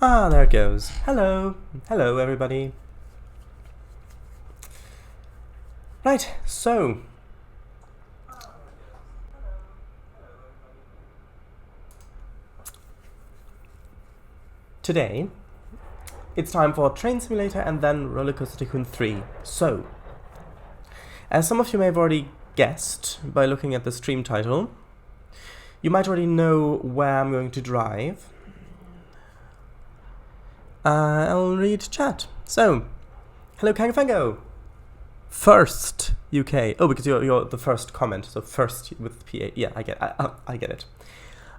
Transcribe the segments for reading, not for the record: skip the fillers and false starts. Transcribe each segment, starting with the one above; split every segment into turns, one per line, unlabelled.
Ah, there it goes. Hello. Hello, everybody. Right, so... today, it's time for Train Simulator and then Roller Coaster Tycoon 3. So, as some of you may have already guessed by looking at the stream title, you might already know where I'm going to drive. I'll read chat. So, hello Kangafango. First UK. Oh, because you're the first comment. So first with PA. Yeah, I get it.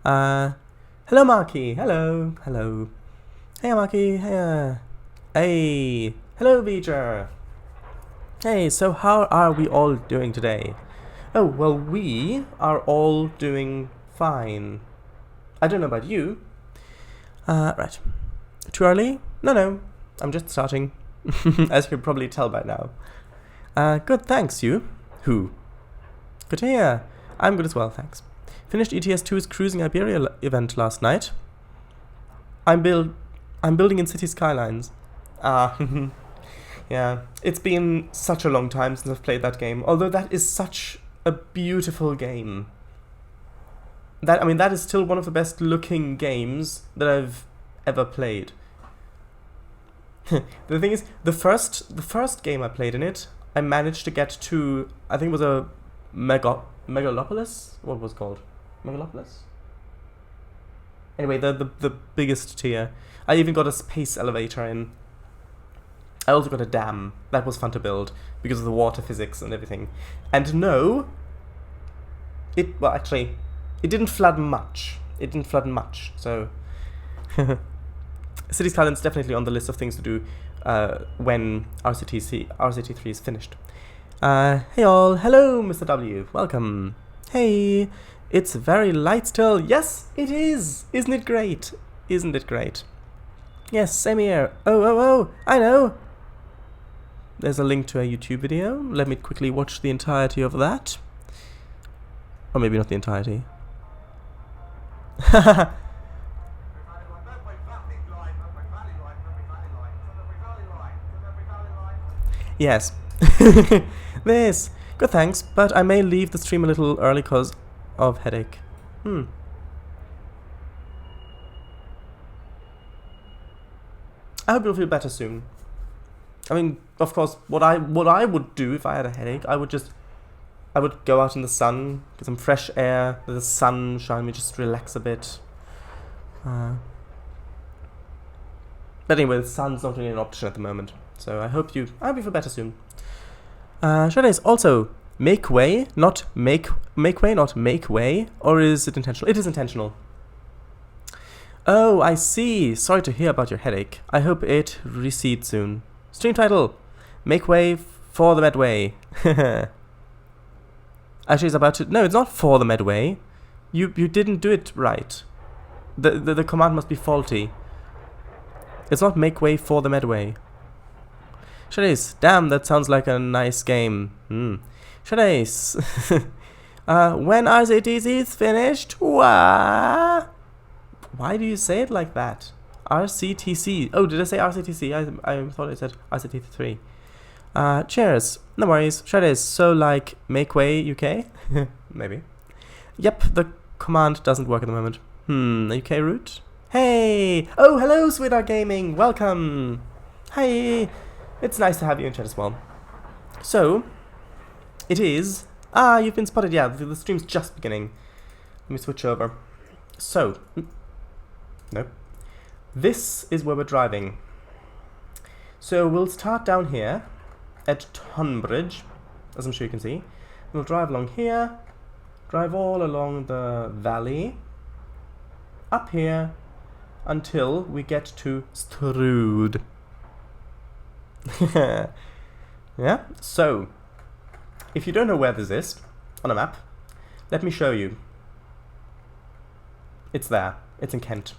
Hello Marky. Hello. Hey Marky. Hey. Hello Vija. Hey. So how are we all doing today? Oh well, we are all doing fine. I don't know about you. Right. Too early? No. I'm just starting. As you can probably tell by now. Good, thanks, you. Who? Good to hear. I'm good as well, thanks. Finished ETS2's Cruising Iberia event last night. I'm building in City Skylines. Yeah. It's been such a long time since I've played that game. Although that is such a beautiful game. That is still one of the best looking games that I've ever played. The thing is, the first game I played in it, I managed to get to, I think it was a Megalopolis? What was it called? Megalopolis? Anyway, the biggest tier. I even got a space elevator in. I also got a dam. That was fun to build, because of the water physics and everything. And no, it didn't flood much. So... City Skylines definitely on the list of things to do when RCT3 is finished. Hey all, hello Mr. W, welcome. Hey, it's very light still. Yes, it is. Isn't it great? Yes, same here. Oh, I know. There's a link to a YouTube video. Let me quickly watch the entirety of that. Or maybe not the entirety. Yes. This. Good, thanks. But I may leave the stream a little early because of headache. I hope you'll feel better soon. I mean, of course, what I would do if I had a headache, I would go out in the sun, get some fresh air, let the sun shine me, just relax a bit. But anyway, the sun's not really an option at the moment. So I hope you feel better soon. Shadays, also, make way, not make way, or is it intentional? It is intentional. Oh, I see. Sorry to hear about your headache. I hope it recedes soon. Stream title, make way for the Medway. Actually, it's about to... No, it's not for the Medway. You didn't do it right. The command must be faulty. It's not make way for the Medway. Shadays, damn, that sounds like a nice game. Shadays, when RCTC is finished, why do you say it like that? RCTC. Oh, did I say RCTC? I thought I said RCT3. Cheers. No worries. Shadays, so like make way UK? Maybe. Yep, the command doesn't work at the moment. UK route? Hey! Oh, hello, Sweetheart Gaming! Welcome! Hey! It's nice to have you in chat as well. So, it is... you've been spotted, yeah, the stream's just beginning. Let me switch over. So, nope. This is where we're driving. So, we'll start down here at Tonbridge, as I'm sure you can see. We'll drive along here, drive all along the valley, up here, until we get to Strood. Yeah, so if you don't know where this is on a map, let me show you. It's there. It's in Kent.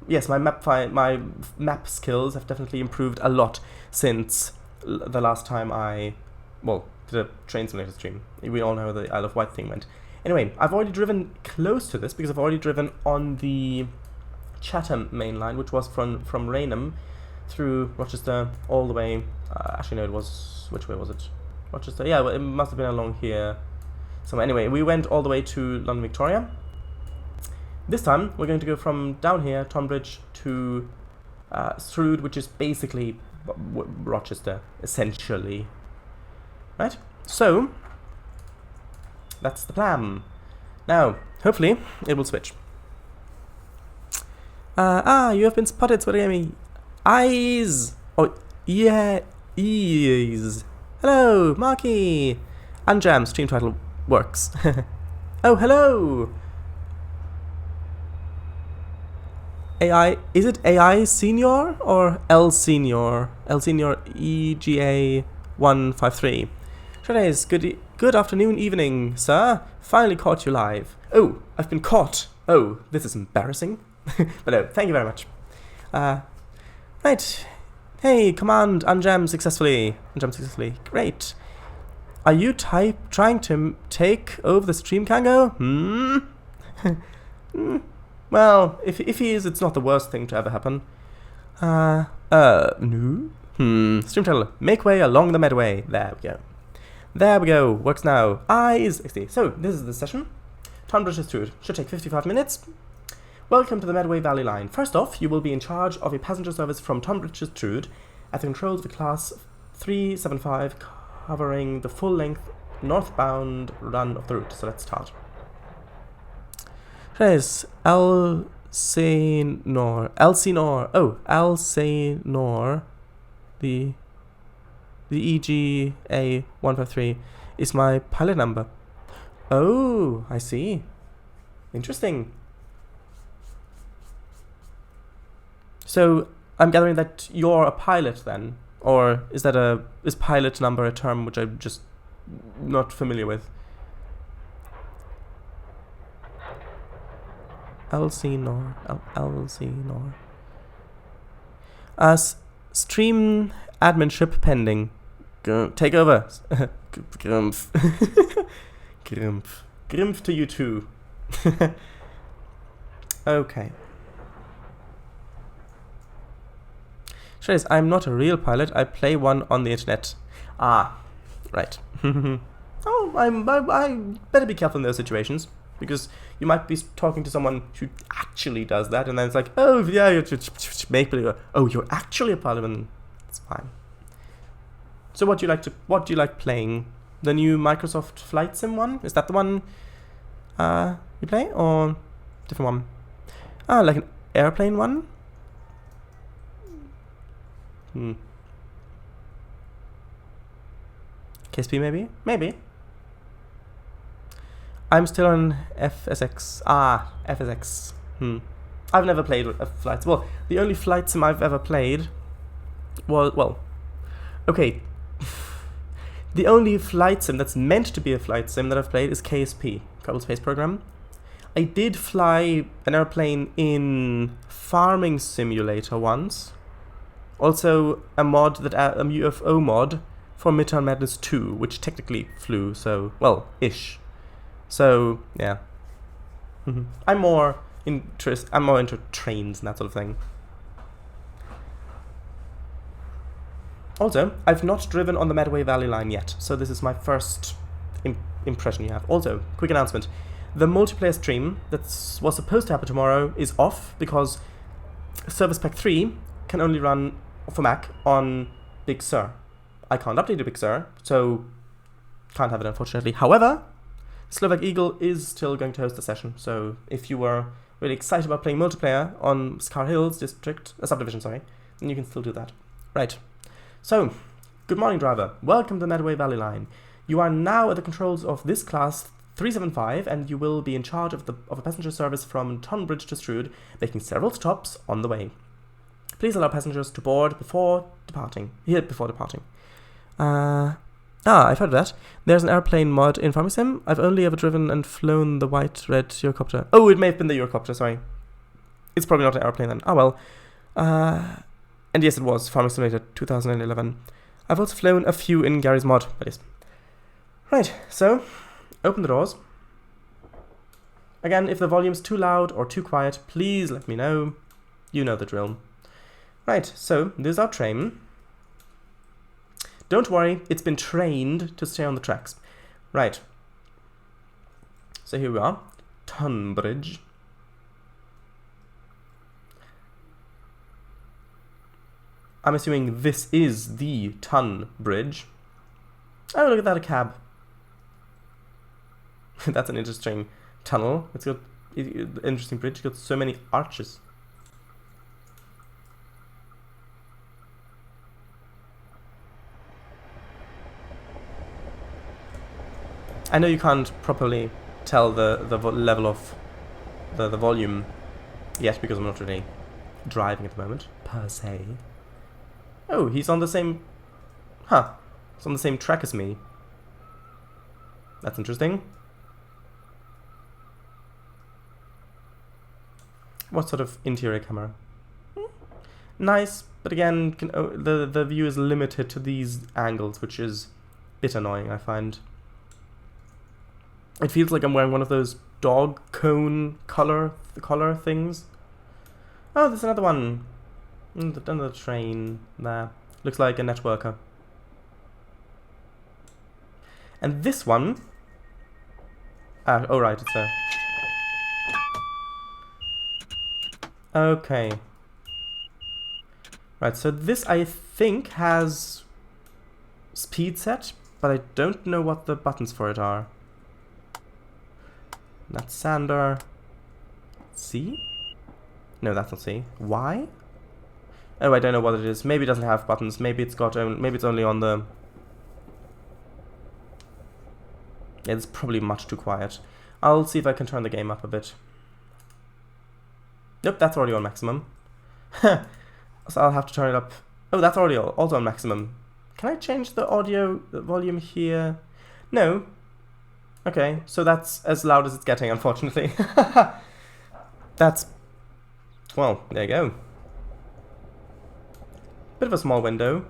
Yes, my map skills have definitely improved a lot since the last time I did a Train Simulator stream. We all know how the Isle of Wight thing went. Anyway, I've already driven close to this because I've already driven on the Chatham main line, which was from Raynham through Rochester all the way. Actually, no, it was, which way was it? Rochester. Yeah, well, it must have been along here. So anyway, we went all the way to London Victoria. This time we're going to go from down here, Tonbridge, to Strood, which is basically Rochester, essentially. Right? So that's the plan. Now, hopefully, it will switch. You have been spotted, Swadagami. Eyes! Oh, yeah, ease. Hello, Marky. Unjam, stream title works. Oh, hello! AI, is it AI Senior or L Senior? L Senior EGA 153. Shadays, good afternoon, evening, sir. Finally caught you live. Oh, I've been caught. Oh, this is embarrassing. But no, thank you very much. Right. Hey, command unjam successfully. Unjam successfully. Great. Are you trying to take over the stream, Kango? Well, if he is, it's not the worst thing to ever happen. No? Stream title. Make way along the Medway. There we go. There we go. Works now. Eyes. So, this is the session. Tonbridge to Strood. Should take 55 minutes. Welcome to the Medway Valley Line. First off, you will be in charge of a passenger service from Tonbridge to Strood at the controls of the class 375, covering the full-length northbound run of the route. So let's start. Yes, Elsinore. Oh, Elsinore. The EGA 153 is my pilot number. Oh, I see. Interesting. So I'm gathering that you're a pilot then, or is pilot number a term which I'm just not familiar with? Elsinore. Stream adminship pending. Take over. Grumpf. Grumpf to you too. Okay. Sure, I'm not a real pilot. I play one on the internet. Ah, right. Oh, I better be careful in those situations, because you might be talking to someone who actually does that, and then it's like, oh yeah, you make believe. Oh, you're actually a pilot, and it's fine. So what do you like playing? The new Microsoft Flight Sim one? Is that the one you play, or different one? Ah, like an airplane one? KSP maybe? Maybe. I'm still on FSX. Ah, FSX. I've never played a flight sim. Well, the only flight sim I've ever played was, well, okay. The only flight sim that's meant to be a flight sim that I've played is KSP, Kerbal Space Program. I did fly an airplane in Farming Simulator once. Also, a UFO mod for Midtown Madness 2, which technically flew, so, well, ish. So, yeah. I'm more into trains and that sort of thing. Also, I've not driven on the Medway Valley Line yet, so this is my first impression you have. Also, quick announcement. The multiplayer stream that was supposed to happen tomorrow is off because Service Pack 3 can only run for Mac on Big Sur. I can't update to Big Sur, so can't have it unfortunately. However, Slovak Eagle is still going to host the session, so if you were really excited about playing multiplayer on Scar Hills subdivision, then you can still do that. Right. So, good morning, driver. Welcome to the Medway Valley Line. You are now at the controls of this class 375, and you will be in charge of a passenger service from Tonbridge to Strood, making several stops on the way. Please allow passengers to board before departing. I've heard of that. There's an airplane mod in Farming Sim. I've only ever driven and flown the white-red Eurocopter. Oh, it may have been the Eurocopter, sorry. It's probably not an airplane then. Oh well. And yes, it was Farming Simulator 2011. I've also flown a few in Gary's mod, but yes. Right, so, open the doors. Again, if the volume's too loud or too quiet, please let me know. You know the drill. Right, so this is our train. Don't worry, it's been trained to stay on the tracks. Right. So here we are. Tunbridge. I'm assuming this is the Tun Bridge. Oh, look at that, a cab. That's an interesting tunnel. It's got an interesting bridge. It's got so many arches. I know you can't properly tell the level of the volume yet because I'm not really driving at the moment, per se. Oh, he's on the same... Huh. He's on the same track as me. That's interesting. What sort of interior camera? Nice, but again, the view is limited to these angles, which is a bit annoying, I find. It feels like I'm wearing one of those dog cone collar things. Oh, there's another one. Another train there. Looks like a networker. And this one... oh right, it's there. Okay. Right, so this I think has speed set, but I don't know what the buttons for it are. That's Sander. C? No, that's not C. Y? Oh, I don't know what it is. Maybe it doesn't have buttons. Maybe it's got maybe it's only on the... Yeah, it's probably much too quiet. I'll see if I can turn the game up a bit. Nope, that's already on maximum. So I'll have to turn it up. Oh, that's already also on maximum. Can I change the audio volume here? No. Okay, so that's as loud as it's getting, unfortunately. That's... Well, there you go. Bit of a small window.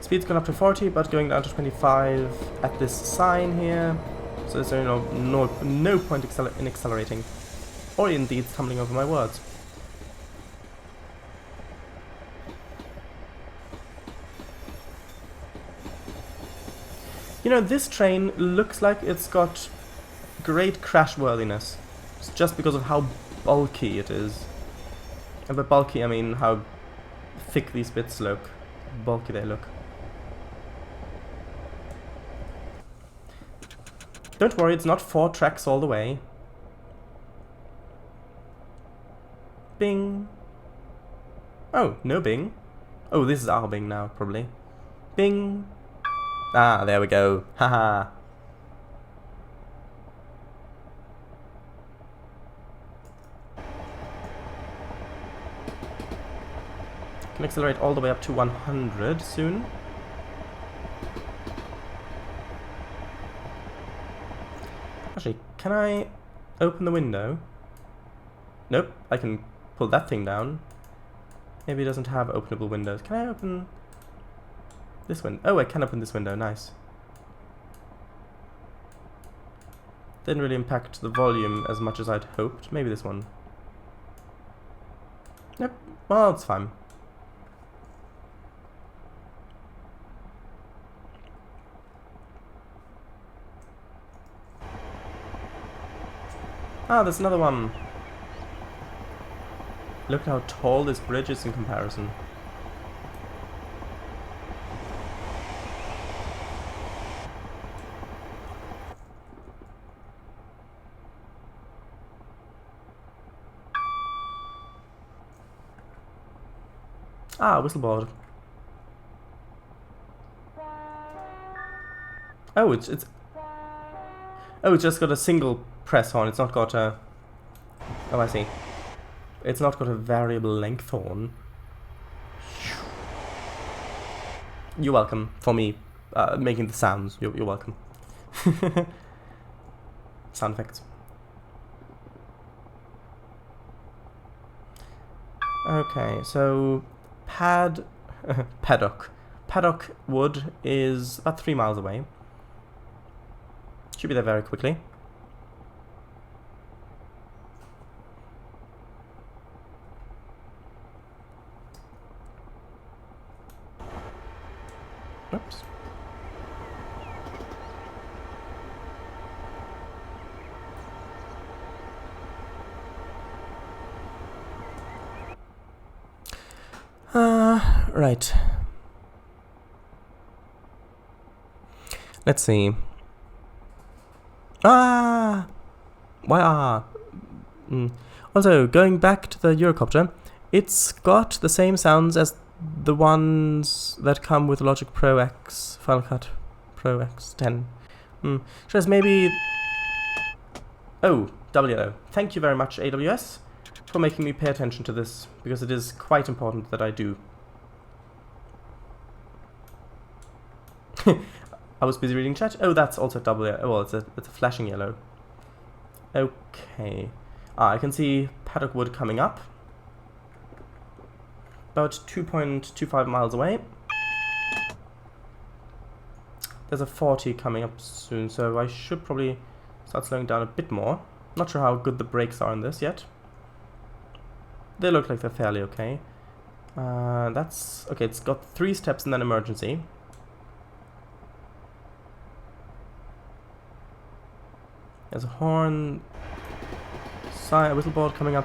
Speed's gone up to 40, but going down to 25 at this sign here. So there's no point in accelerating. Or indeed stumbling over my words. You know, this train looks like it's got great crash-worthiness. It's just because of how bulky it is. And by bulky, I mean how thick these bits look. Bulky they look. Don't worry, it's not 4 tracks all the way. Bing. Oh, no bing. Oh, this is our bing now, probably. Bing. Ah, there we go. Haha. Can accelerate all the way up to 100 soon. Actually, can I open the window? Nope, I can pull that thing down. Maybe it doesn't have openable windows. Can I open this window? Oh, I can open this window, nice. Didn't really impact the volume as much as I'd hoped. Maybe this one. Nope, well, it's fine. Ah, there's another one. Look how tall this bridge is in comparison. Ah, whistleboard. Oh, it's oh, it's just got a single press horn. It's not got a... Oh, I see. It's not got a variable length horn. You're welcome for me making the sounds. You're welcome. Sound effects. Okay, so pad Paddock. Paddock Wood is about 3 miles away. Should be there very quickly. Oops. Right. Let's see. Why Also, going back to the Eurocopter, it's got the same sounds as the ones that come with Logic Pro X, Final Cut Pro X10. Just maybe... Oh, WLO. Thank you very much, AWS, for making me pay attention to this, because it is quite important that I do. I was busy reading chat. Oh, that's also WLO. Well, it's a flashing yellow. Okay. I can see Paddock Wood coming up. About 2.25 miles away. There's a 40 coming up soon, so I should probably start slowing down a bit more. Not sure how good the brakes are on this yet. They look like they're fairly okay. That's... Okay, it's got 3 steps and then emergency. There's a horn, whistle board coming up.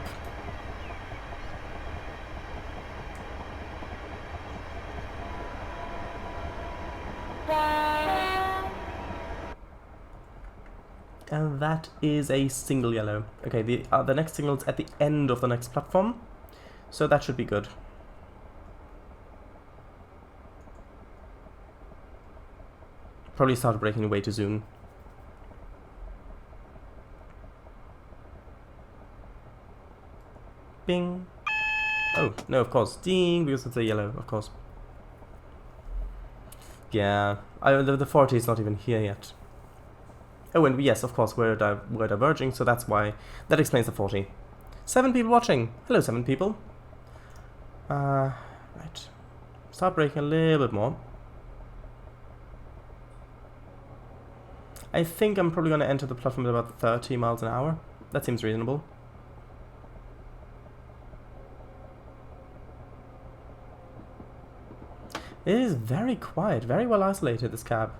And that is a single yellow. Okay, the next signal is at the end of the next platform, so that should be good. Probably started braking way too soon. Bing. Oh, no, of course. Ding, because it's a yellow, of course. Yeah, the 40 is not even here yet. Oh, and yes, of course, we're diverging, so that's why. That explains the 40. 7 people watching. Hello, 7 people. Right. Start braking a little bit more. I think I'm probably going to enter the platform at about 30 miles an hour. That seems reasonable. It is very quiet, very well isolated, this cab.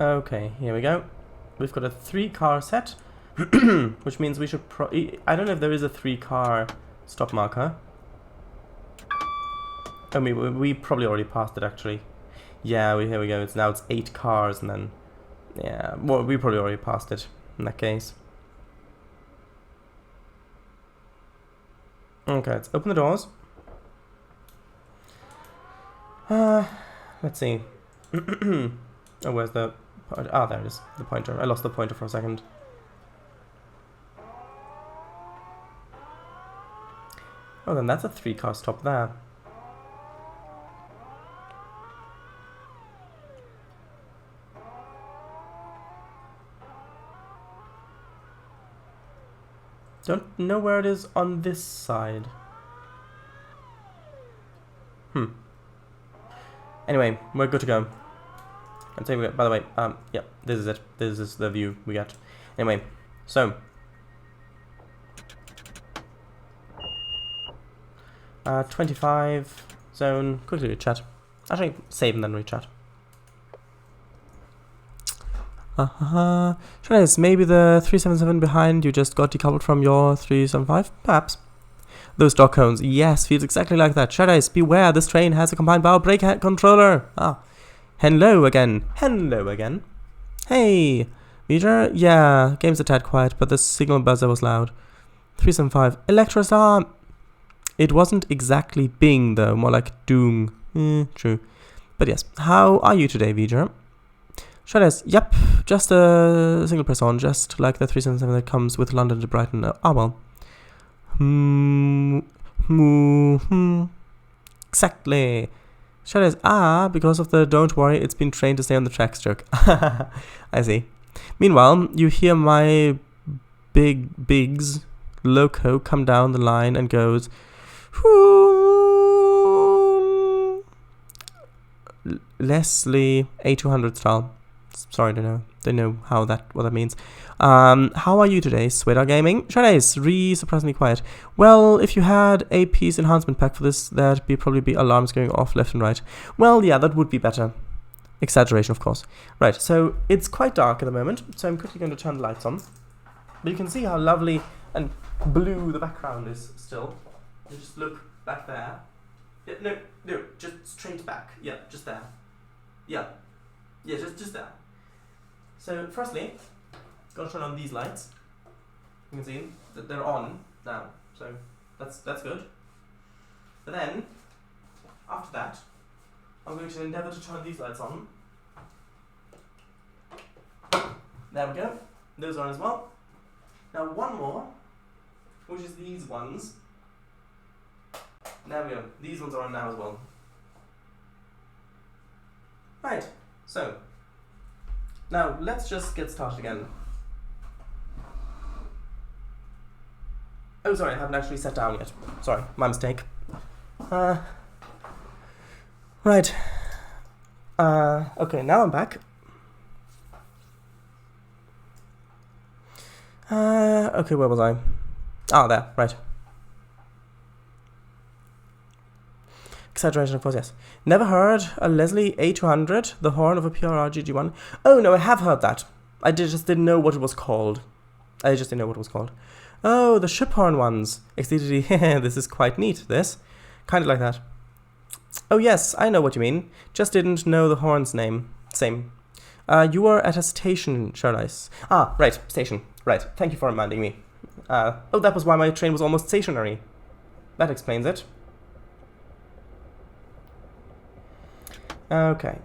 Okay, here we go. We've got a 3-car set, which means we should I don't know if there is a 3-car stop marker. I mean, we probably already passed it, actually. Yeah, here we go. Now it's 8 cars, and then... Yeah, well, we probably already passed it, in that case. Okay, let's open the doors. Let's see. Oh, where's the... Ah, there it is, the pointer. I lost the pointer for a second. Oh, then that's a 3-car stop there. Don't know where it is on this side. Anyway, we're good to go. I'd say by the way, yeah, this is it. This is the view we got. Anyway, so 25 zone. Quickly chat. Actually, save and then rechat. Shadows, maybe the 377 behind you just got decoupled from your 375? Perhaps. Those dog cones, yes, feels exactly like that. Shadows, beware, this train has a combined power brake controller. Hello again. Hello again. Hey, Meter? Yeah, game's a tad quiet, but the signal buzzer was loud. 375, Electrostar. It wasn't exactly Bing, though, more like Doom. True. But yes, how are you today, Vija? Shadows, yep, just a single press on, just like the 377 that comes with London to Brighton. Well. Exactly. Shadows, because of the don't worry, it's been trained to stay on the tracks joke. I see. Meanwhile, you hear my Biggs loco come down the line and goes, Leslie A200 style. Sorry, don't know what that means. How are you today, Sweater Gaming? Shadace, surprisingly quiet. Well, if you had a piece enhancement pack for this, there'd probably be alarms going off left and right. Well, yeah, that would be better. Exaggeration, of course. Right, so it's quite dark at the moment, so I'm quickly going to turn the lights on. But you can see how lovely and blue the background is still. You just look back there. Yeah, no, just straight back. Yeah, just there. Yeah, just there. So, firstly, gotta turn on these lights. You can see that they're on now, so that's good. But then, after that, I'm going to endeavour to turn these lights on. There we go. Those are on as well. Now one more, which is these ones. There we go. These ones are on now as well. Right, so now let's just get started again. Oh, sorry, I haven't actually sat down yet. Sorry, my mistake. Right. Okay, now I'm back. Okay, where was I? Ah, there, right. Exaggeration, of course, yes. Never heard a Leslie A200, the horn of a PRR GG1? Oh, no, I have heard that. I just didn't know what it was called. Oh, the ship horn ones. XDD, this is quite neat, this. Kind of like that. Oh, yes, I know what you mean. Just didn't know the horn's name. Same. You were at a station, Charlize. Ah, right, station. Right, thank you for reminding me. Oh, that was why my train was almost stationary. That explains it. Okay.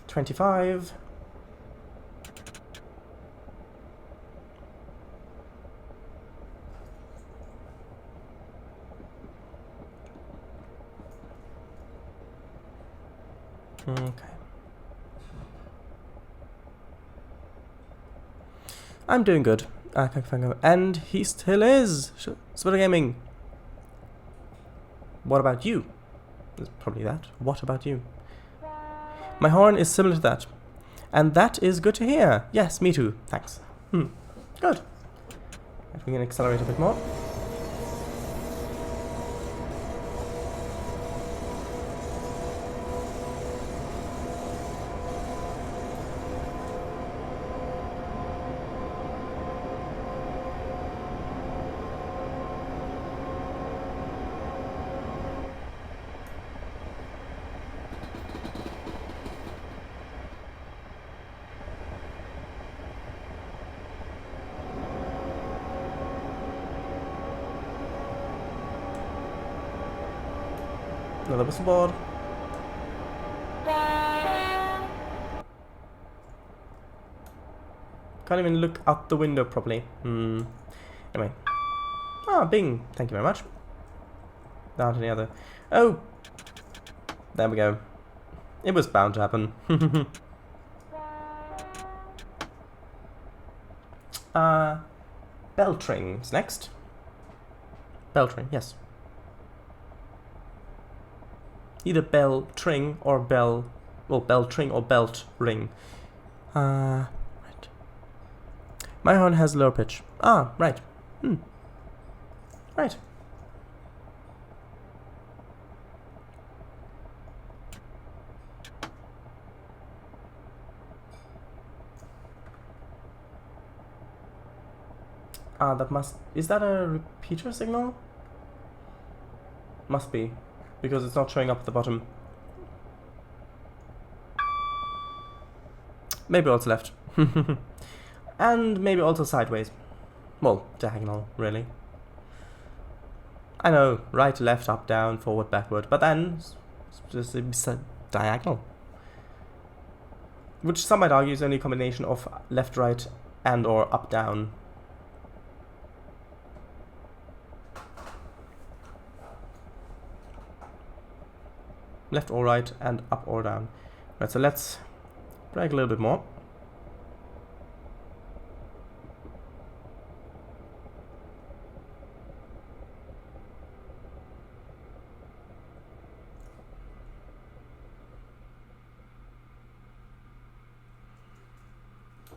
25. Okay. I'm doing good. And he still is. Sweater Gaming. What about you? It's probably that. What about you? My horn is similar to that. And that is good to hear. Yes, me too. Thanks. Good. If we can accelerate a bit more. Another whistle board. Can't even look out the window properly. Anyway. Ah, Bing. Thank you very much. Not any other. Oh! There we go. It was bound to happen. Beltring's next. Beltring, yes. Either Beltring or Beltring or Belt Ring. Right. My horn has lower pitch. Ah, right. Right. Is that a repeater signal? Must be, because it's not showing up at the bottom. Maybe also left. And maybe also sideways. Well, diagonal, really. I know, right, left, up, down, forward, backward, but then just diagonal. Which some might argue is only a combination of left, right, and or up, down. Left or right, and up or down. Right, so let's brag a little bit more.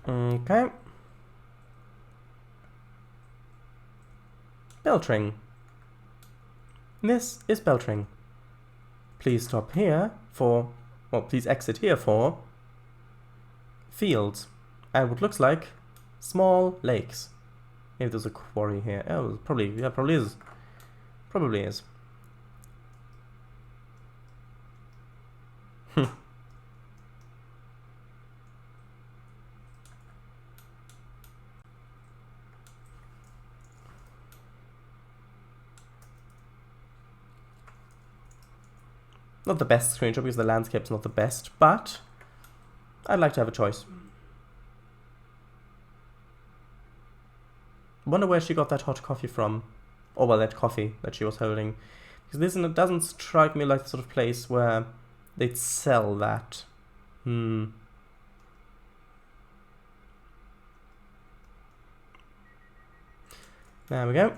Okay. Beltring. This is Beltring. Please stop here for, well, please exit here for fields and what looks like small lakes. Maybe there's a quarry here. Oh, probably, yeah, probably is. Probably is. Not the best screenshot because the landscape's not the best, but I'd like to have a choice. Wonder where she got that hot coffee from. Or well, that coffee that she was holding. Because this doesn't strike me like the sort of place where they'd sell that. There we go.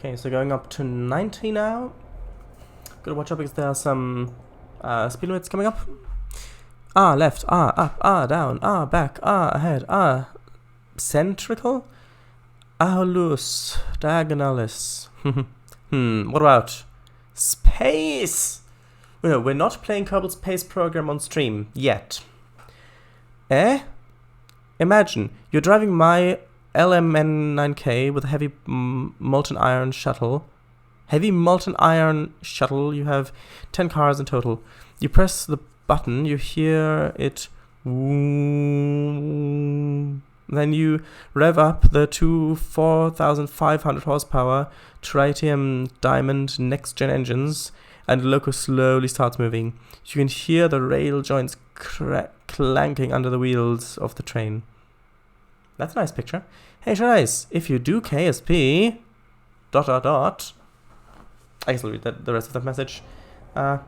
Okay, so going up to 90 now. Gotta watch out because there are some speed limits coming up. Ah, left, ah, up, ah, down, ah, back, ah, ahead, ah, centrical, ah, loose, diagonalis. What about space? No, we're not playing Kerbal Space Program on stream yet. Imagine you're driving my LMN9K with a heavy molten iron shuttle. Heavy molten iron shuttle. You have 10 cars in total. You press the button, you hear it. Then you rev up the two 4,500 horsepower tritium diamond next gen engines, and the loco slowly starts moving. You can hear the rail joints clanking under the wheels of the train. That's a nice picture. Hey, nice. If you do KSP... ... I guess I'll read the rest of that message. Well,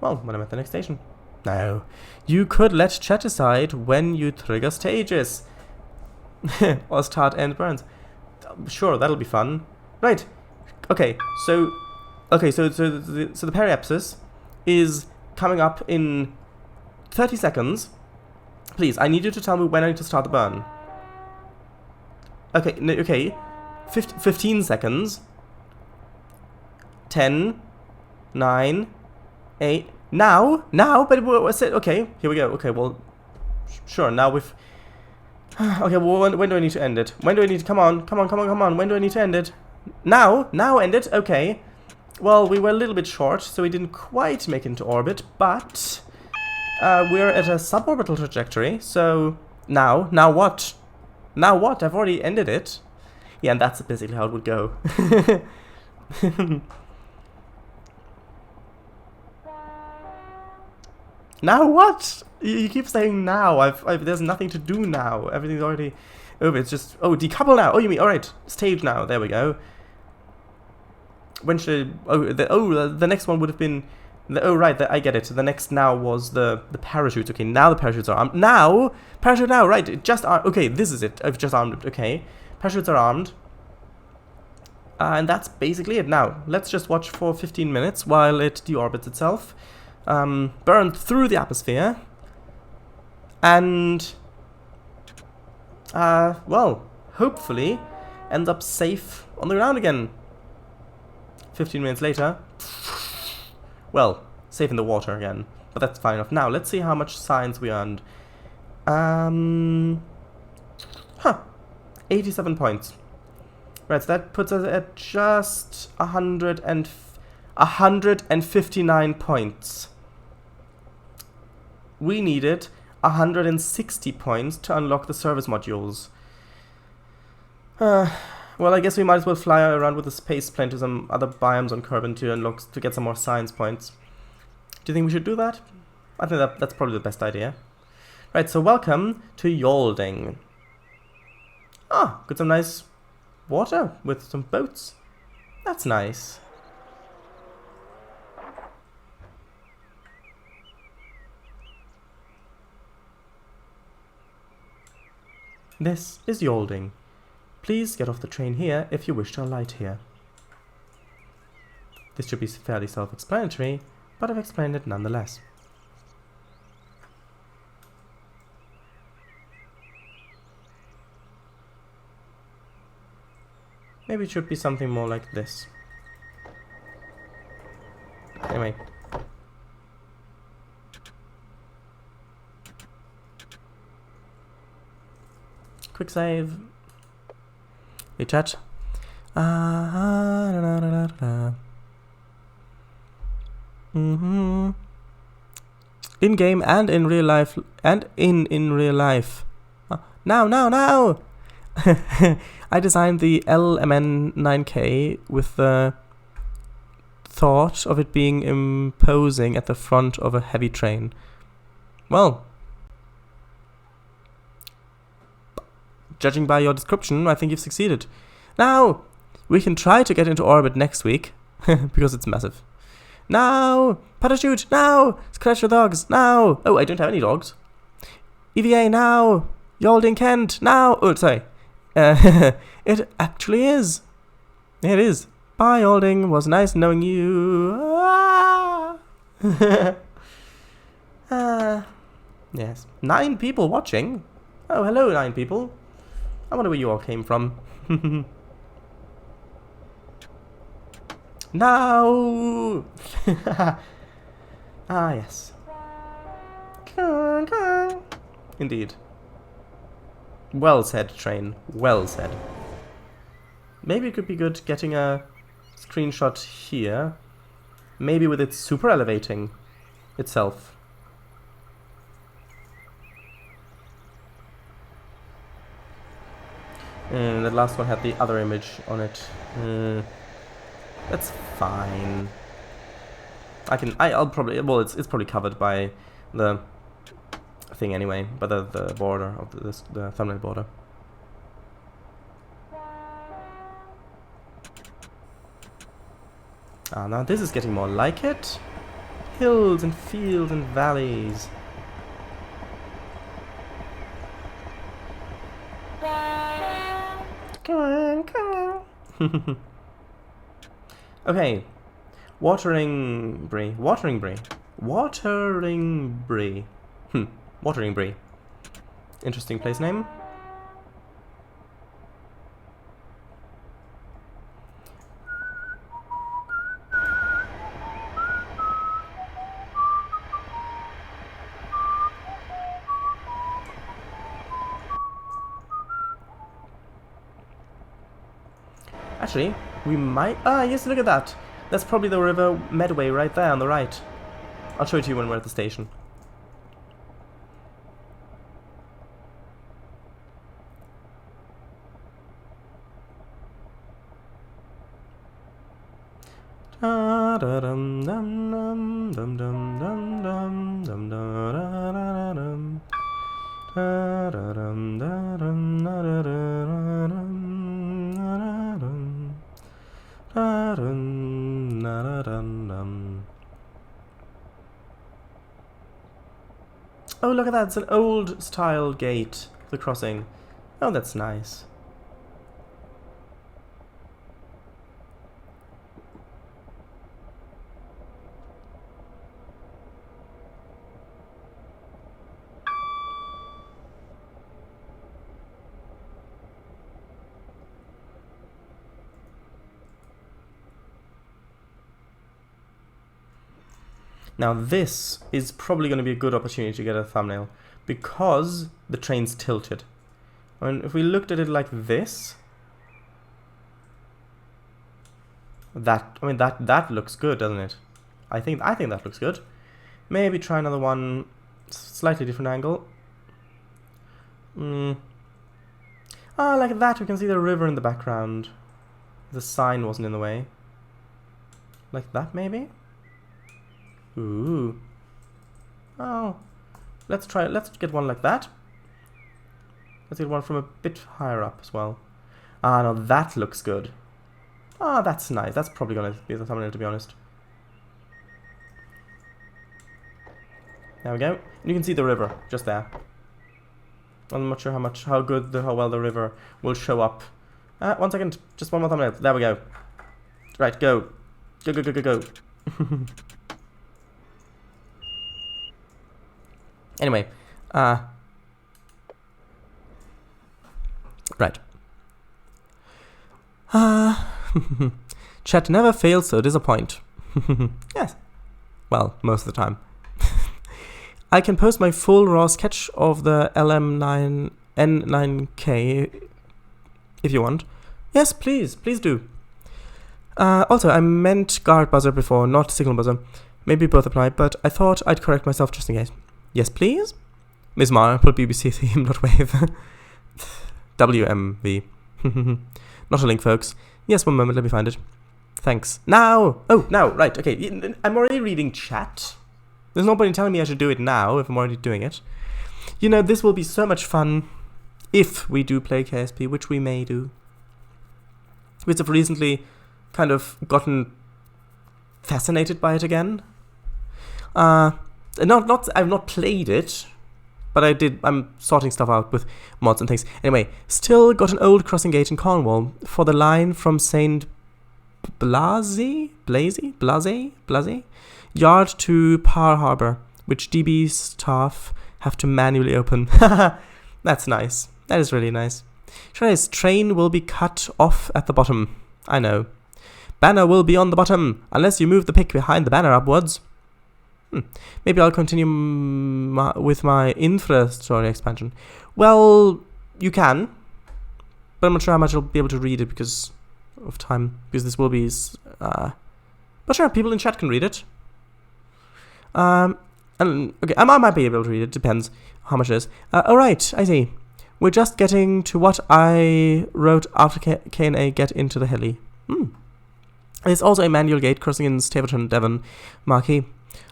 when I'm at the next station. No. You could let chat decide when you trigger stages. Or start end burns. Sure, that'll be fun. Right. Okay, so... Okay, so the periapsis is coming up in 30 seconds. Please, I need you to tell me when I need to start the burn. Okay, no, okay. 15 seconds. 10, 9, 8. Now, but okay, here we go. Okay, well, sure, now we've... Okay, well, when do I need to end it? When do I need to... Come on. When do I need to end it? Now end it? Okay. Well, we were a little bit short, so we didn't quite make it into orbit, but... we're at a suborbital trajectory, so... Now what? Now what? I've already ended it. Yeah, and that's basically how it would go. Now what? You keep saying now. There's nothing to do now. Everything's already over. It's just... Oh, decouple now. Oh, you mean... Alright. Stage now. There we go. When should... the next one would have been... right, I get it. The next now was the parachutes. Okay, now the parachutes are armed. Now? Parachute now, right. It just okay, this is it. I've just armed it. Okay. Parachutes are armed. And that's basically it now. Let's just watch for 15 minutes while it deorbits itself. Burned through the atmosphere. And... well, hopefully ends up safe on the ground again. 15 minutes later... Well, safe in the water again, but that's fine enough. Now, let's see how much science we earned. 87 points. Right, so that puts us at just 159 points. We needed 160 points to unlock the service modules. Well, I guess we might as well fly around with a space plane to some other biomes on Kerbin to get some more science points. Do you think we should do that? I think that's probably the best idea. Right, so welcome to Yolding. Ah, got some nice water with some boats. That's nice. This is Yalding. Please get off the train here if you wish to alight here. This should be fairly self-explanatory, but I've explained it nonetheless. Maybe it should be something more like this. Anyway. Quick save. Hey chat. In game and in real life and in real life. Now! I designed the LMN9K with the thought of it being imposing at the front of a heavy train. Well, judging by your description, I think you've succeeded. Now, we can try to get into orbit next week, because it's massive. Now! Parachute! Now! Scratch your dogs! Now! Oh, I don't have any dogs. EVA now! Yalding Kent! Now! Oh, sorry. It actually is. It is. Bye, Yalding. Was nice knowing you. Yes. 9 people watching. Oh, hello, 9 people. I wonder where you all came from. No! Ah, yes. Indeed. Well said, train. Well said. Maybe it could be good getting a screenshot here. Maybe with it super elevating itself. And the last one had the other image on it. That's fine. I'll probably, well, it's probably covered by the thing anyway, by the border of the thumbnail border. Ah, now this is getting more like it. Hills and fields and valleys. Come on. Okay. Watering Bree. Interesting place name. Actually, we might... Ah, yes, look at that. That's probably the river Medway right there on the right. I'll show it to you when we're at the station. Oh, look at that. It's an old style gate for the crossing. Oh, that's nice. Now this is probably going to be a good opportunity to get a thumbnail because the train's tilted. I mean, if we looked at it like this, that looks good, doesn't it? I think that looks good. Maybe try another one, slightly different angle. Ah, like that we can see the river in the background. The sign wasn't in the way. Like that maybe? Ooh. Oh. Let's get one like that. Let's get one from a bit higher up as well. Ah, no, that looks good. Ah, that's nice. That's probably gonna be the thumbnail, to be honest. There we go. You can see the river just there. I'm not sure how well the river will show up. 1 second. Just one more thumbnail. There we go. Right, go. Go, go, go, go, go. Anyway. Right. Chat never fails to disappoint. Yes. Well, most of the time. I can post my full raw sketch of the LM9N9K if you want. Yes, please. Please do. Also, I meant guard buzzer before, not signal buzzer. Maybe both apply, but I thought I'd correct myself just in case. Yes, please? Miss Marple, BBC theme, not wave. WMV. Not a link, folks. Yes, one moment, let me find it. Thanks. Now! Oh, now, right, okay. I'm already reading chat. There's nobody telling me I should do it now if I'm already doing it. You know, this will be so much fun if we do play KSP, which we may do. Which have recently kind of gotten fascinated by it again. I've not played it, but I'm sorting stuff out with mods and things. Anyway, still got an old crossing gate in Cornwall for the line from St. Blase yard to Par Harbour, which DB staff have to manually open. That's nice. That is really nice. Train will be cut off at the bottom. I know. Banner will be on the bottom, unless you move the pick behind the banner upwards. Maybe I'll continue with my infra story expansion. Well, you can, but I'm not sure how much I'll be able to read it because of time. Because this will be... but sure, people in chat can read it. And okay, I might be able to read it. Depends how much it is. Alright, I see. We're just getting to what I wrote after K&A get into the heli. There's also a manual gate crossing in Staverton, Devon, Marquee,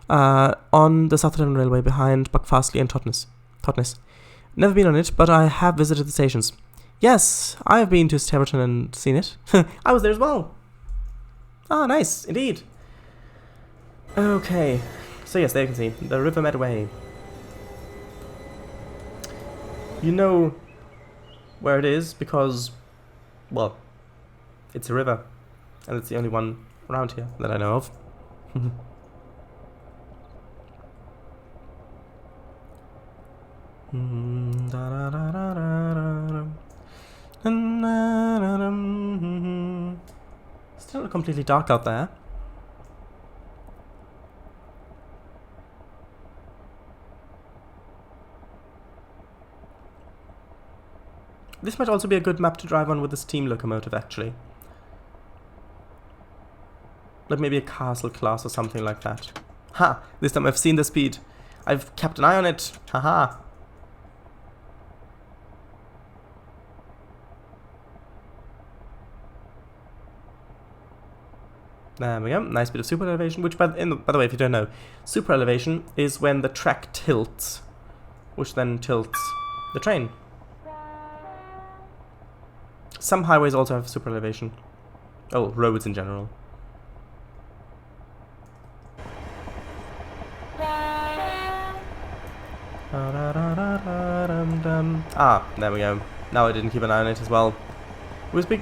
on the South Devon Railway behind Buckfastleigh and Totnes. Never been on it, but I have visited the stations. Yes, I have been to Staverton and seen it. I was there as well. Ah, nice, indeed. Okay, so yes, there you can see the River Medway. You know where it is because, well, it's a river, and it's the only one around here that I know of. Still completely dark out there. This might also be a good map to drive on with the steam locomotive, actually. Like maybe a castle class or something like that. Ha! This time I've seen the speed. I've kept an eye on it. Haha. There we go. Nice bit of super elevation, which by the way, if you don't know, super elevation is when the track tilts, which then tilts the train. Some highways also have super elevation. Oh, roads in general. Ah, there we go. Now I didn't keep an eye on it as well. It was big.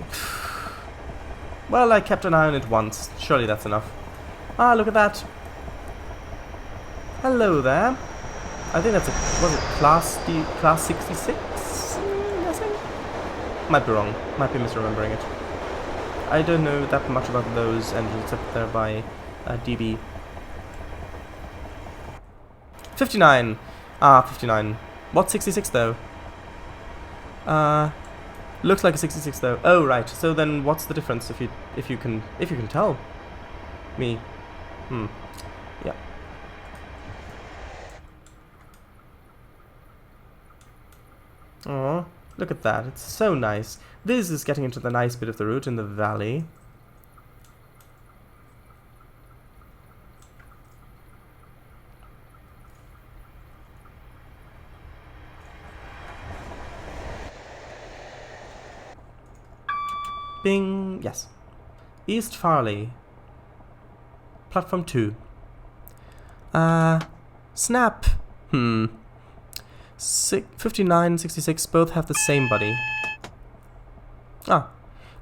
Well, I kept an eye on it once. Surely that's enough. Ah, look at that. Hello there. I think that's a... was it class 66? I'm guessing? Might be wrong. Might be misremembering it. I don't know that much about those engines except they're by DB. 59. Ah, 59. What's 66 though? Looks like a 66 though. Oh right. So then what's the difference if you can tell me? Yeah. Oh, look at that. It's so nice. This is getting into the nice bit of the route in the valley. Bing! Yes. East Farley. Platform 2. Snap. 59 and 66 both have the same body.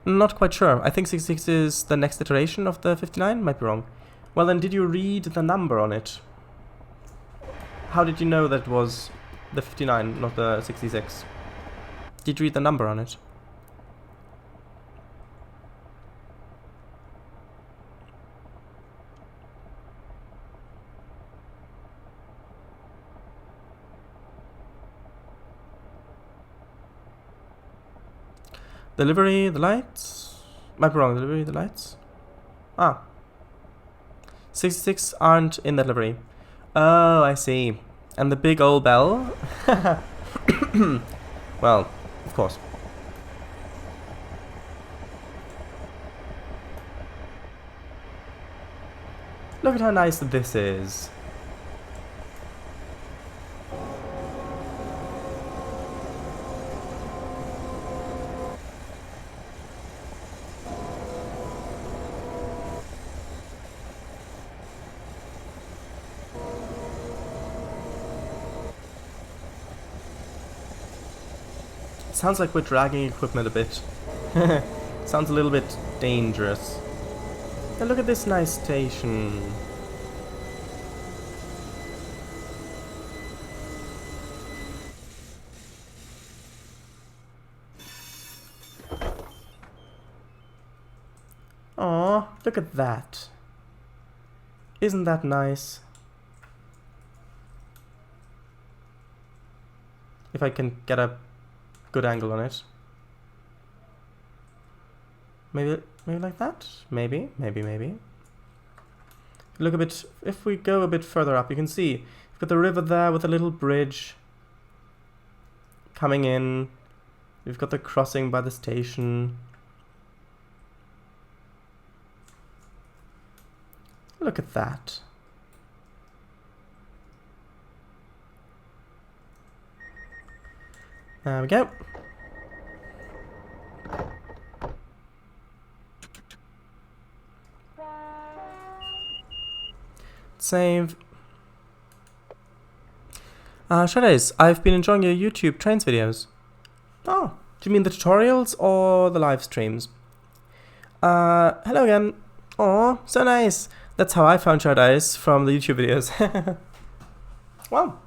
Not quite sure. I think 66 is the next iteration of the 59. Might be wrong. Well then, did you read the number on it? How did you know that was the 59, not the 66? Did you read the number on it? The livery, the lights? Might be wrong, the livery, the lights? 66 aren't in that livery. Oh, I see. And the big old bell? Well, of course. Look at how nice this is. Sounds like we're dragging equipment a bit. Sounds a little bit dangerous. Now look at this nice station. Aw, look at that. Isn't that nice? If I can get a good angle on it. Maybe like that? Maybe. Look a bit, if we go a bit further up, you can see we've got the river there with a little bridge coming in. We've got the crossing by the station. Look at that. There we go. Save. Shadows, I've been enjoying your YouTube trains videos. Oh, do you mean the tutorials or the live streams? Hello again. Oh, so nice. That's how I found Shadows, from the YouTube videos. Well,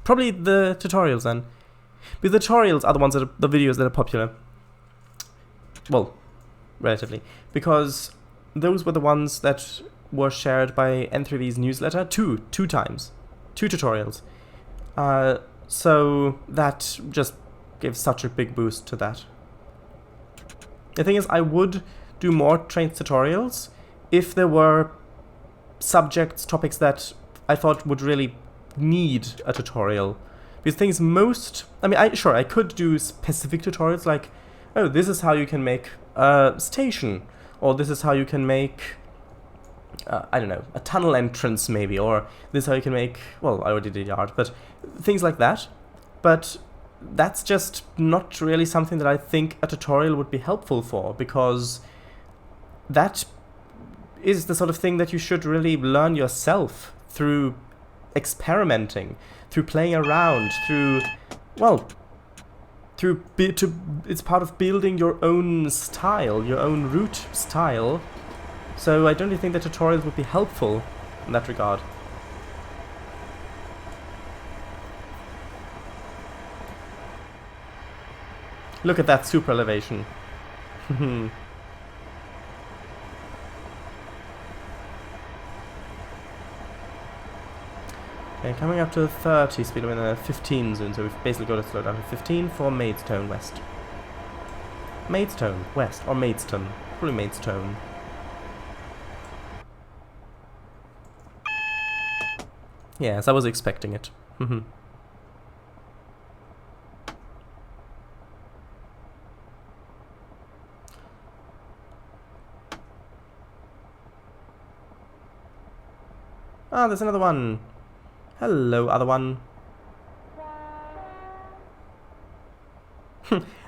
probably the tutorials then. Because the tutorials are the ones that are the videos that are popular. Well, relatively. Because those were the ones that were shared by N3V's newsletter two times. 2 tutorials. So that just gives such a big boost to that. The thing is, I would do more trains tutorials if there were subjects, topics that I thought would really need a tutorial. Because things I could do specific tutorials like, oh, this is how you can make a station, or this is how you can make, I don't know, a tunnel entrance maybe, or this is how you can make, well, I already did yard, but things like that. But that's just not really something that I think a tutorial would be helpful for, because that is the sort of thing that you should really learn yourself through experimenting, through playing around, it's part of building your own style, your own route style. So I don't really think that tutorials would be helpful in that regard. Look at that super elevation. Okay, coming up to 30 speed, I'm in the 15 zone, so we've basically got to slow down to 15 for Maidstone West. Maidstone West, or Maidstone. Probably Maidstone. Yes, I was expecting it. Ah, there's another one. Hello, other one.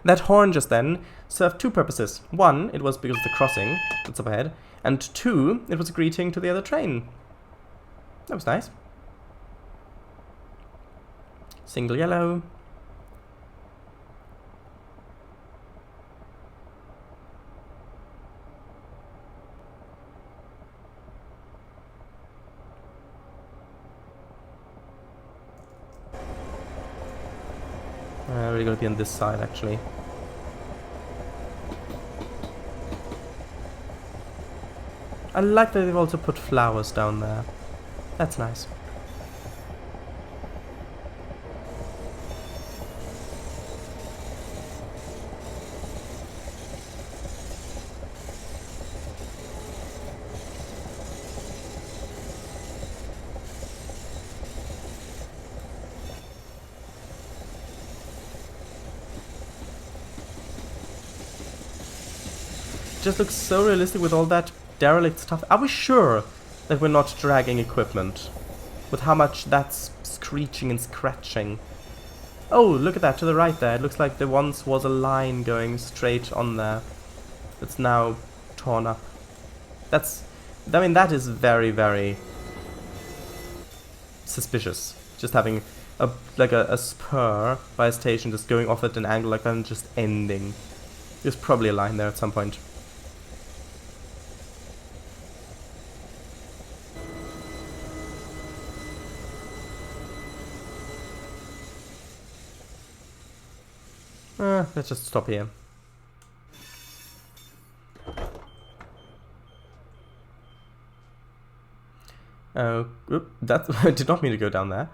That horn just then served two purposes. One, it was because of the crossing that's up ahead. And two, it was a greeting to the other train. That was nice. Single yellow. We're gonna be on this side actually. I like that they've also put flowers down there. That's nice. Just looks so realistic with all that derelict stuff. Are we sure that we're not dragging equipment? With how much that's screeching and scratching. Oh, look at that to the right there. It looks like there once was a line going straight on there. It's now torn up. That's... I mean, that is very, very suspicious. Just having a spur by a station just going off at an angle like that and just ending. There's probably a line there at some point. Let's just stop here. Oh, that I did not mean to go down there.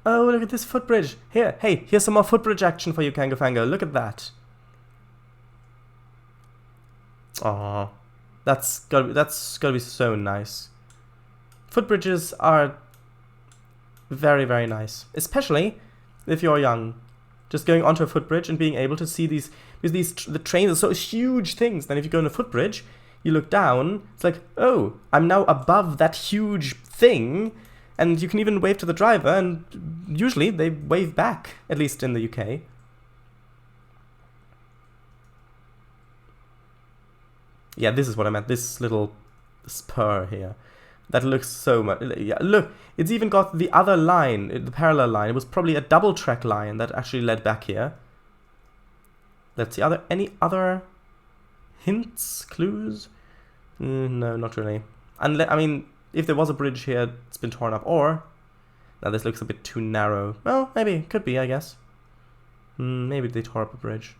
Oh, look at this footbridge. Here, hey, here's some more footbridge action for you, Kangafango. Look at that. Aww. That's gotta be so nice. Footbridges are very, very nice. Especially if you're young. Just going onto a footbridge and being able to see these, because the trains are so huge things. Then if you go on a footbridge, you look down, it's like, oh, I'm now above that huge thing, and you can even wave to the driver, and usually they wave back, at least in the UK. Yeah, this is what I meant, this little spur here. That looks so much... Yeah, look, it's even got the other line, the parallel line. It was probably a double track line that actually led back here. Let's see, any other hints, clues? No, not really. I mean, if there was a bridge here, it's been torn up. Or, now this looks a bit too narrow. Well, maybe, could be, I guess. Maybe they tore up a bridge.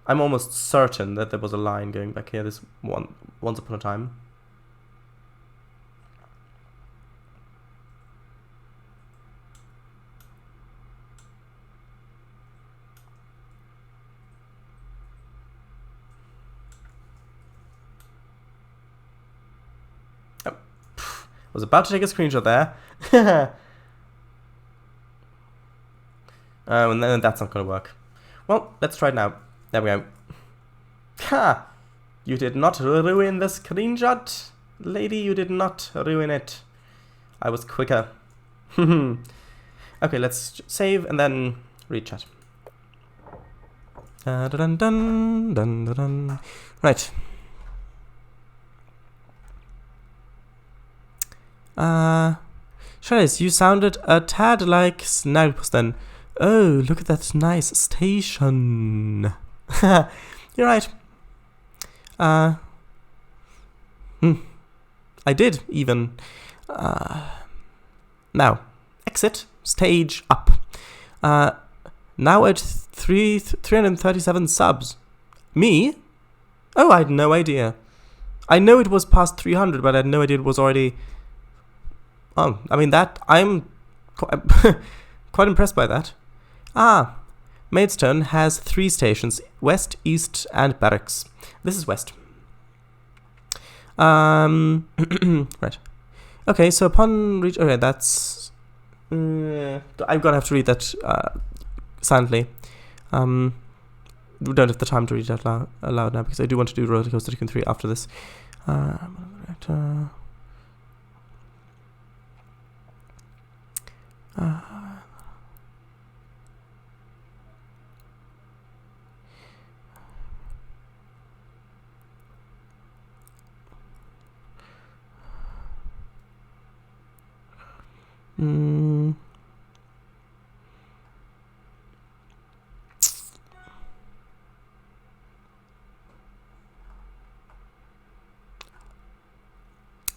I'm almost certain that there was a line going back here once upon a time. Was about to take a screenshot there. And then that's not gonna work. Well, let's try it now. There we go. Ha! You did not ruin the screenshot, lady. You did not ruin it. I was quicker. Okay, let's save and then rechat. Dun, dun, dun, dun, dun. Right. Charles, you sounded a tad like Snagglepuss then. Oh, look at that nice station. You're right. I did, even. Now, exit, stage up. Now at 337 subs. Me? Oh, I had no idea. I know it was past 300, but I had no idea it was already... Oh, I mean that, I'm quite impressed by that. Maidstone has 3 stations, west, east, and barracks. This is west. Right. Okay, so upon reach... Okay, that's... I'm gonna have to read that silently. We don't have the time to read that aloud now, because I do want to do Roller Coaster Tycoon 3 after this. Mm.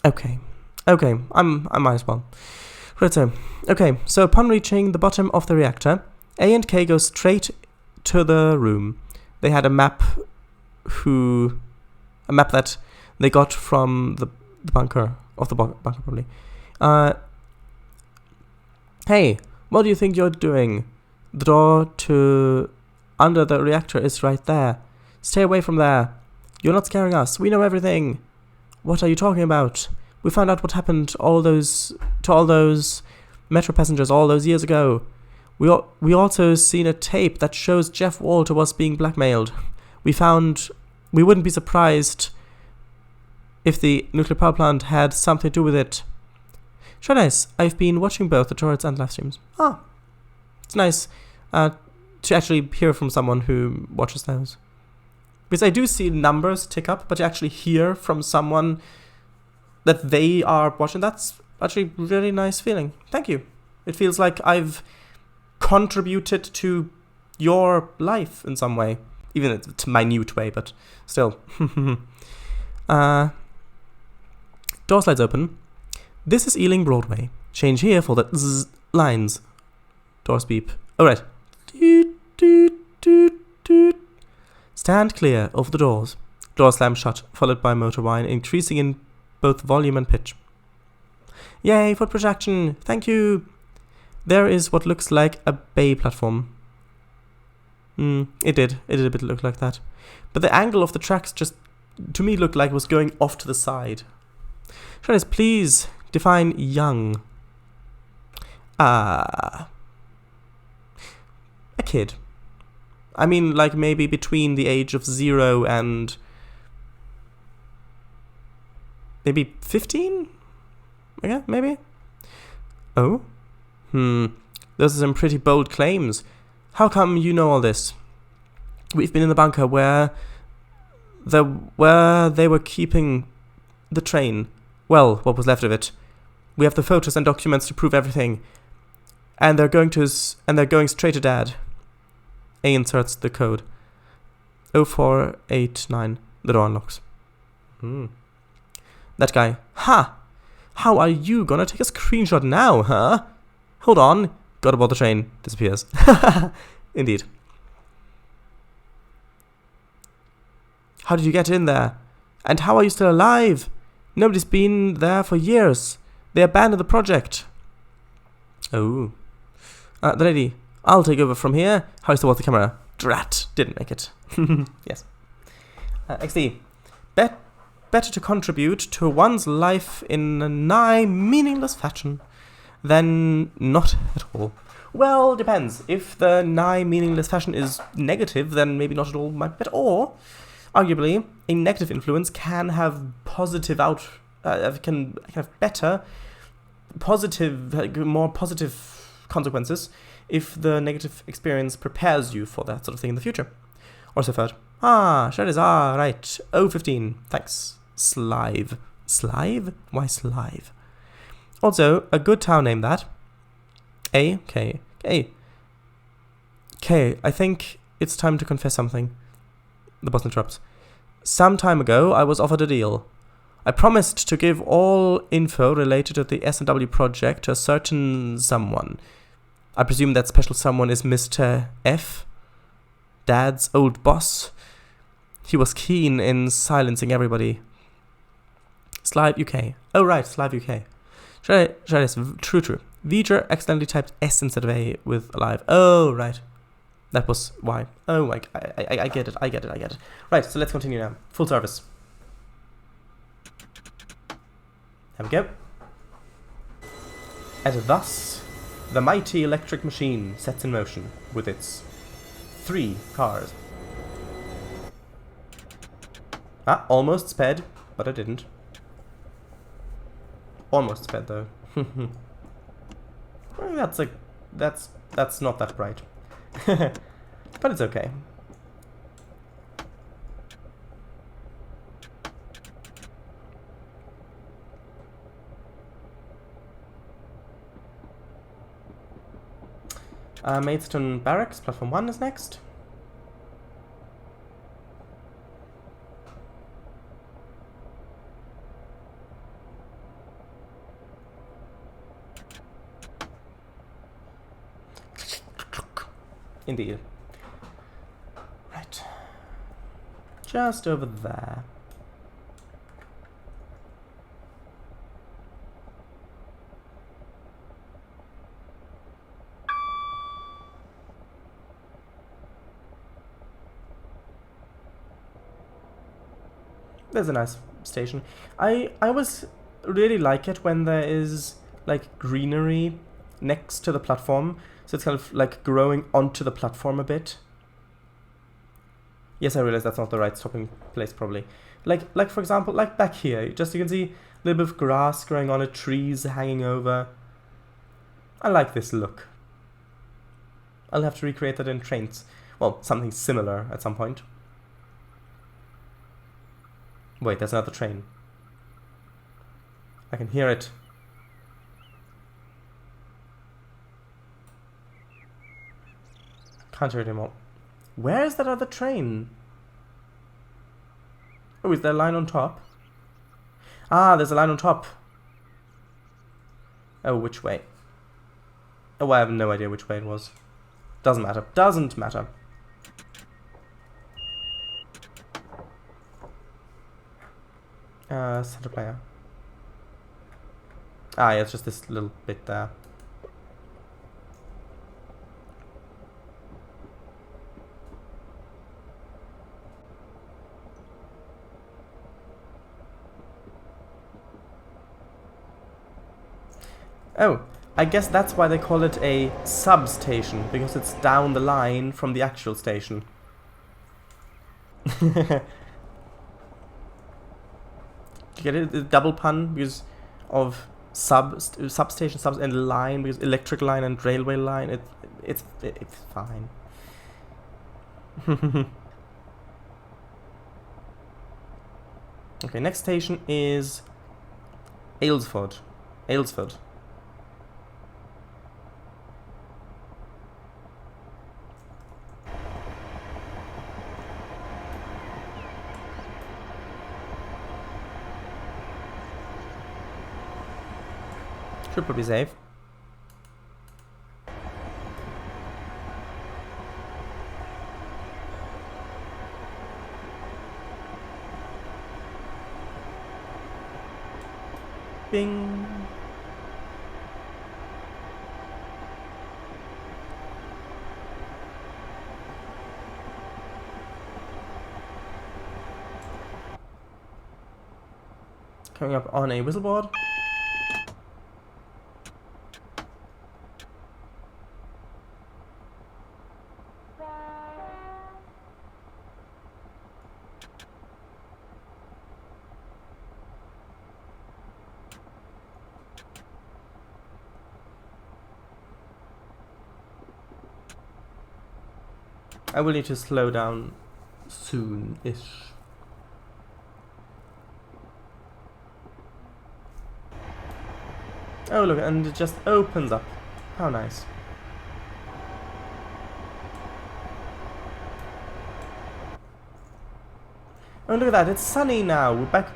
Okay. Okay, I might as well. Right, so. Okay, so upon reaching the bottom of the reactor, A and K go straight to the room. They had a map that they got from the bunker, of the bunker probably. Hey, what do you think you're doing? The door to under the reactor is right there. Stay away from there. You're not scaring us. We know everything. What are you talking about? We found out what happened to all those Metro passengers all those years ago. We also seen a tape that shows Jeff Walter was being blackmailed. We wouldn't be surprised if the nuclear power plant had something to do with it. Sure, nice. I've been watching both the turrets and live streams. Ah, it's nice to actually hear from someone who watches those. Because I do see numbers tick up, but to actually hear from someone that they are watching, that's actually a really nice feeling. Thank you. It feels like I've contributed to your life in some way. Even it's a minute way, but still. Door slides open. This is Ealing Broadway. Change here for the zzz lines. Doors beep. Alright. Stand clear of the doors. Door slam shut, followed by motor whine, increasing in both volume and pitch. Yay, foot projection! Thank you! There is what looks like a bay platform. It did a bit look like that. But the angle of the tracks just, to me, looked like it was going off to the side. Shanice, please define young. A kid. I mean, like maybe between the age of 0 and maybe 15? Okay, maybe? Oh? Those are some pretty bold claims. How come you know all this? We've been in the bunker where they were keeping the train. Well, what was left of it. We have the photos and documents to prove everything. And they're going straight to Dad. A inserts the code. 0489. The door unlocks. That guy. Ha! How are you gonna take a screenshot now, huh? Hold on. Got aboard the train. Disappears. Indeed. How did you get in there? And how are you still alive? Nobody's been there for years. They abandoned the project. Oh. The lady. I'll take over from here. How's the water camera? Drat. Didn't make it. Yes. XD. Better to contribute to one's life in a nigh meaningless fashion than not at all. Well, depends. If the nigh meaningless fashion is negative, then maybe not at all might be better. Or, arguably, a negative influence can have positive can have better, positive, more positive consequences if the negative experience prepares you for that sort of thing in the future. Or so third. Shadows. Right. 015. Thanks. Slive. Slive? Why Slive? Also, a good town name that. K. I think it's time to confess something. The boss interrupts. Some time ago, I was offered a deal. I promised to give all info related to the S&W project to a certain someone. I presume that special someone is Mr. F, Dad's old boss. He was keen in silencing everybody. Slive UK. Oh, right, Slive UK. Should I true. V'ger accidentally typed S instead of A with alive. Oh, right. That was why. Oh, I get it. Right, so let's continue now. Full service. There we go. And thus, the mighty electric machine sets in motion with its 3 cars. Almost sped, but I didn't. Almost sped though. That's not that bright. But it's okay. Maidstone Barracks, platform 1 is next. Indeed. Right. Just over there. There's a nice station. I always really like it when there is like greenery next to the platform, so it's kind of like growing onto the platform a bit. Yes, I realize that's not the right stopping place probably. Like for example, like back here, just you can see a little bit of grass growing on it, trees hanging over. I like this look. I'll have to recreate that in trains. Well, something similar at some point. Wait, there's another train. I can hear it. Can't hear it anymore. Where is that other train? Oh, is there a line on top? Ah, there's a line on top. Oh, which way? Oh, I have no idea which way it was. Doesn't matter. Doesn't matter. Center player. Ah, yeah, it's just this little bit there. Oh, I guess that's why they call it a substation, because it's down the line from the actual station. You get it? The double pun because of substation, subs and line, because electric line and railway line. It's fine. Okay, next station is Aylesford. Aylesford. Should probably save. Bing. Coming up on a whistleboard. I will need to slow down soon-ish. Oh look, and it just opens up. How nice. Oh look at that, it's sunny now. We're back.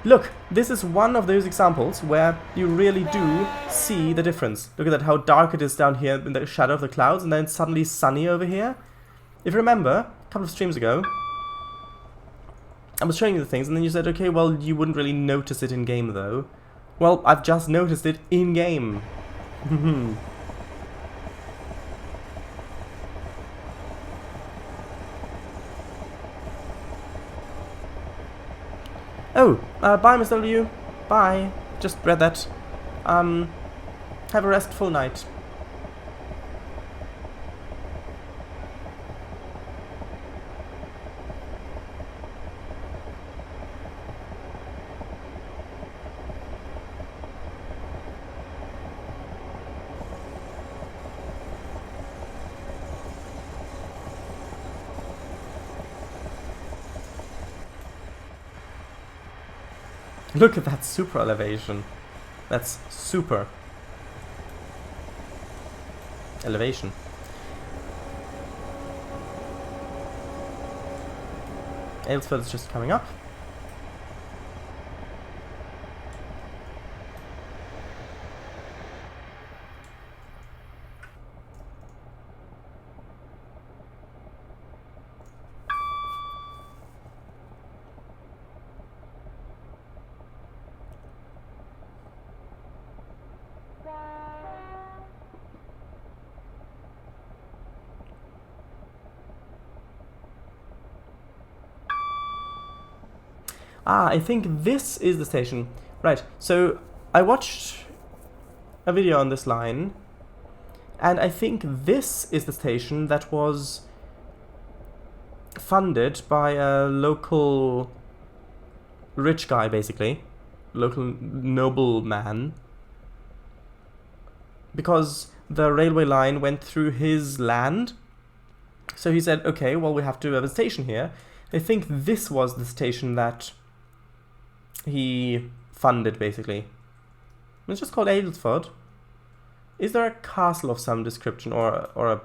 Look, this is one of those examples where you really do see the difference. Look at that, how dark it is down here in the shadow of the clouds, and then it's suddenly sunny over here. If you remember, a couple of streams ago, I was showing you the things, and then you said, okay, well, you wouldn't really notice it in-game, though. Well, I've just noticed it in-game. Oh, bye, Mr. W. Bye. Just read that. Have a restful night. Look at that super elevation. That's super. elevation. Aylesford is just coming up. Ah, I think this is the station. Right, so I watched a video on this line, and I think this is the station that was funded by a local rich guy, basically. Local nobleman. Because the railway line went through his land. So he said, okay, well, we have to have a station here. I think this was the station that he funded, basically. It's just called Aylesford. Is there a castle of some description or a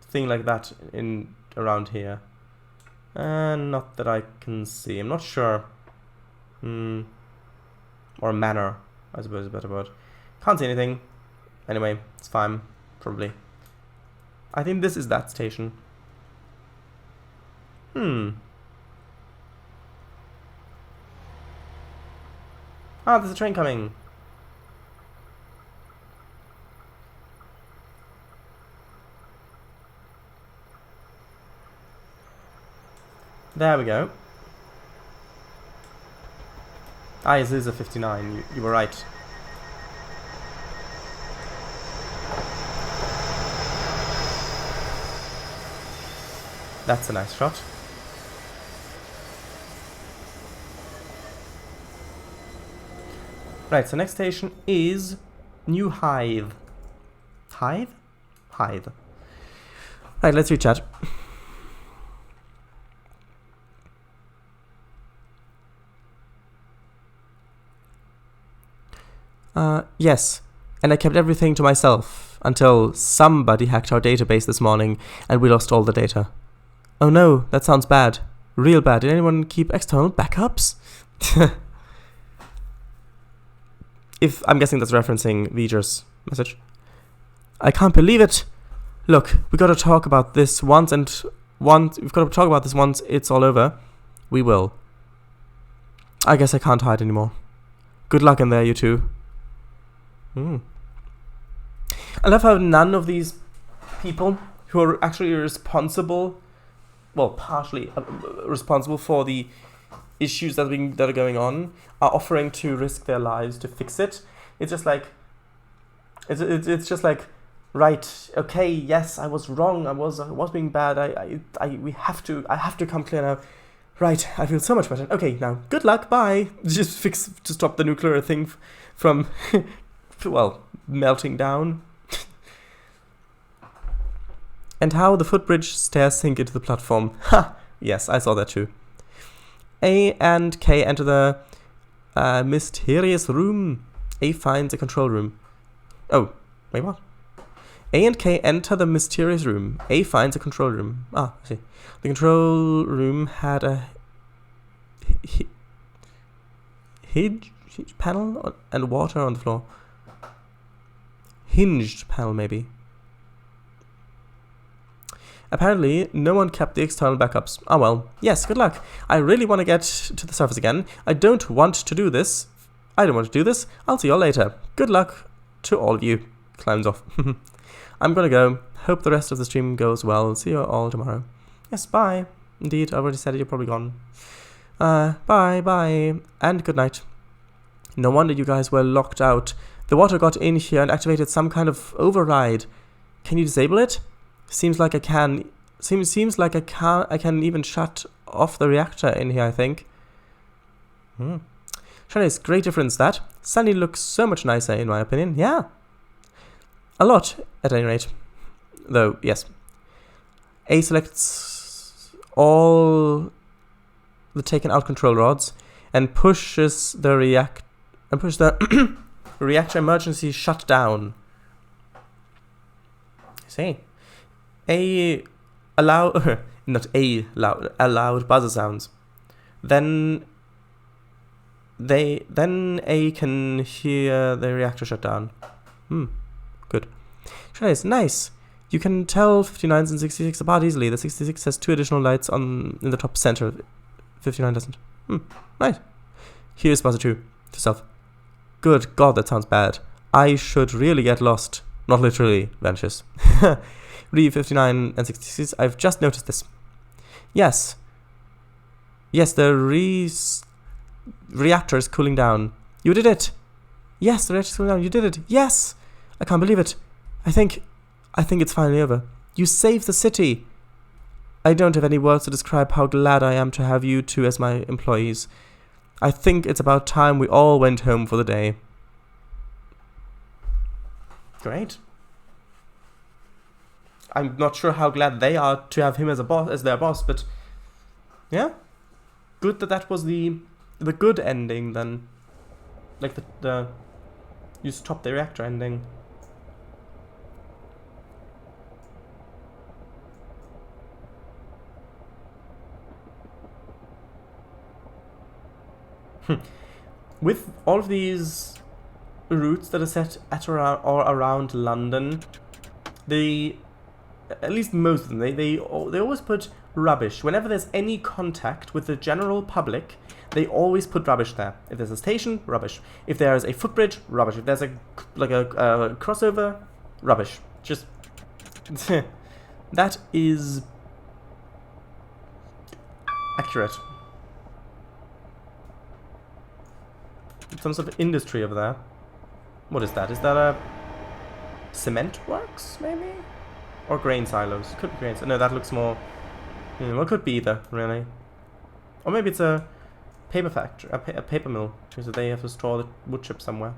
thing like that in around here? Not that I can see. I'm not sure. Or a manor, I suppose is a better word. Can't see anything. Anyway, it's fine, probably. I think this is that station. Ah, there's a train coming. There we go. Ah, yes, this is a 59. You were right. That's a nice shot. Right, so next station is New Hythe. Hythe? Hythe. Right, let's read chat. Yes, and I kept everything to myself until somebody hacked our database this morning and we lost all the data. Oh no, that sounds bad. Real bad. Did anyone keep external backups? I'm guessing that's referencing Viger's message. I can't believe it. Look, we gotta talk about this once it's all over. We will. I guess I can't hide anymore. Good luck in there, you two. I love how none of these people who are actually responsible, well, partially responsible for the issues that are going on, are offering to risk their lives to fix it. It's just like, it's just like, right, okay, yes, I was wrong, I was being bad. I have to come clear now. Right, I feel so much better. Okay, now good luck, bye. Just to stop the nuclear thing from, well, melting down. And how the footbridge stairs sink into the platform. Ha! Yes, I saw that too. A and K enter the mysterious room. A finds a control room. Oh, wait, what? A and K enter the mysterious room. A finds a control room. Ah, I see. The control room had a hinge panel and water on the floor. Hinged panel, maybe. Apparently, no one kept the external backups. Oh well. Yes, good luck. I really want to get to the surface again. I don't want to do this. I'll see you all later. Good luck to all of you. Climbs off. I'm gonna go. Hope the rest of the stream goes well. See you all tomorrow. Yes, bye. Indeed, I already said it. You're probably gone. Bye, and good night. No wonder you guys were locked out. The water got in here and activated some kind of override. Can you disable it? Seems like I can. Seems like I can even shut off the reactor in here, I think. Shanice, great difference that. Sunny looks so much nicer in my opinion. Yeah. A lot, at any rate. Though, yes. A selects all the taken out control rods and pushes the reactor emergency shutdown. See, a allow not a loud allowed buzzer sounds. Then A can hear the reactor shut down. Good. Nice, nice. You can tell 59s and 66 apart easily. The 66 has 2 additional lights in the top center. 59 doesn't. Nice. Here's buzzer 2 to self. Good God, that sounds bad. I should really get lost. Not literally, vanishes. Read 59 and 66. I've just noticed this. Yes. Yes, the reactor is cooling down. You did it. Yes, the reactor is cooling down. You did it. Yes. I can't believe it. I think it's finally over. You saved the city. I don't have any words to describe how glad I am to have you two as my employees. I think it's about time we all went home for the day. Great. I'm not sure how glad they are to have him as their boss, but yeah, good that was the good ending then, like the you stopped the reactor ending. With all of these routes that are set at around London, at least most of them, they always put rubbish. Whenever there's any contact with the general public, they always put rubbish there. If there's a station, rubbish. If there's a footbridge, rubbish. If there's a crossover, rubbish. Just that is accurate. Some sort of industry over there. What is that? Is that a cement works, maybe? Or grain silos? Could be grain silos. No, that looks more... well, could be either, really. Or maybe it's a paper factory, a paper mill, because they have to store the wood chips somewhere.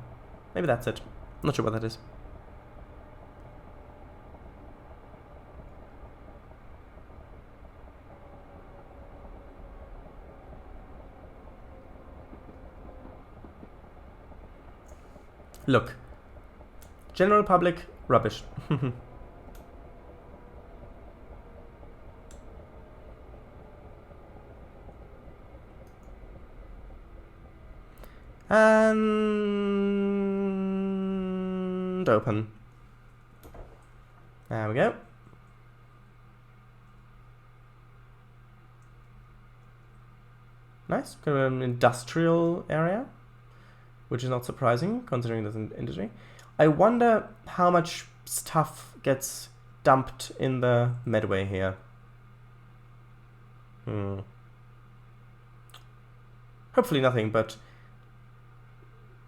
Maybe that's it. I'm not sure what that is. Look. General public, rubbish. And open. There we go. Nice. Kind of an industrial area, which is not surprising considering there's an industry. I wonder how much stuff gets dumped in the Medway here. Hopefully nothing, but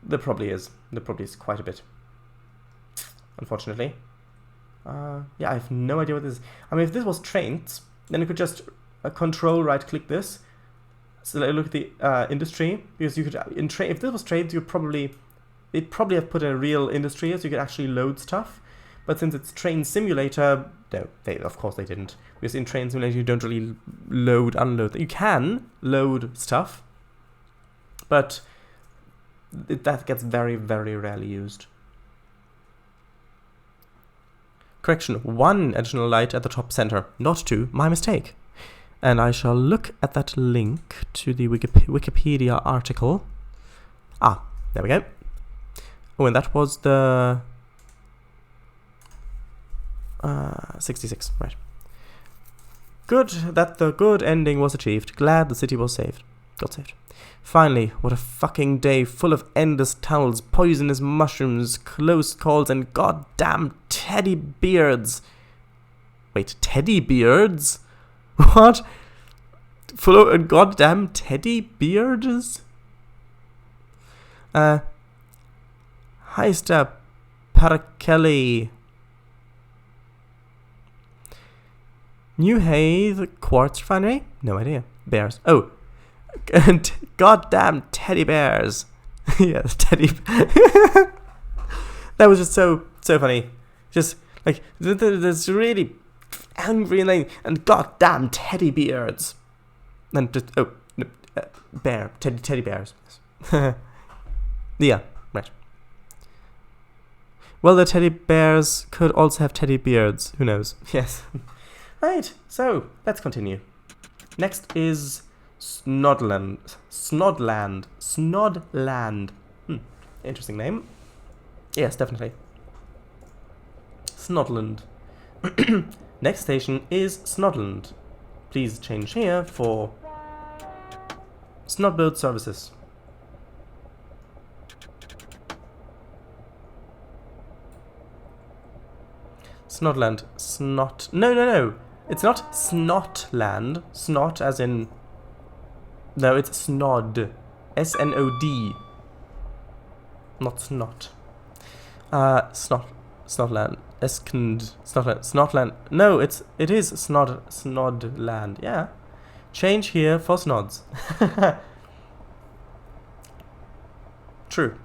there probably is. There probably is quite a bit. Unfortunately. Yeah, I have no idea what this is. I mean, if this was trains, then you could just control right-click this. So look at the industry, because you could if this was trains, they'd probably have put in a real industry, so you could actually load stuff. But since it's train simulator, no, of course they didn't. Because in train simulator you don't really load, unload. You can load stuff, but that gets very, very rarely used. Correction, 1 additional light at the top center, not 2, my mistake. And I shall look at that link to the Wikipedia article. Ah, there we go. Oh, and that was the 66, right. Good that the good ending was achieved. Glad the city was saved. Got saved. Finally, what a fucking day full of endless tunnels, poisonous mushrooms, close calls, and goddamn teddy beards. Wait, teddy beards? What? Full of goddamn teddy beards? Heister Parakelly. New Hayes Quartz Refinery? No idea. Bears. Oh. And goddamn teddy bears. Yes, teddy. That was just so funny. Just like there's really angry and goddamn teddy beards. And just teddy bears. Yeah, right. Well, the teddy bears could also have teddy beards. Who knows? Yes. Right, so let's continue. Next is Snodland. Snodland. Snodland. Interesting name. Yes, definitely. Snodland. Next station is Snodland. Please change here for Snodboat services. Snodland. Snot. No. It's not Snotland. Snot as in... No, it's Snod. S-N-O-D. Not snot. Snotland. Snotland. No, it is Snodland. Yeah. Change here for snods. True.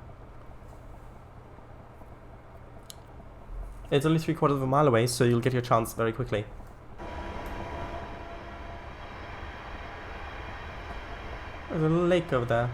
It's only 3/4 of a mile away, so you'll get your chance very quickly. There's a little lake over there.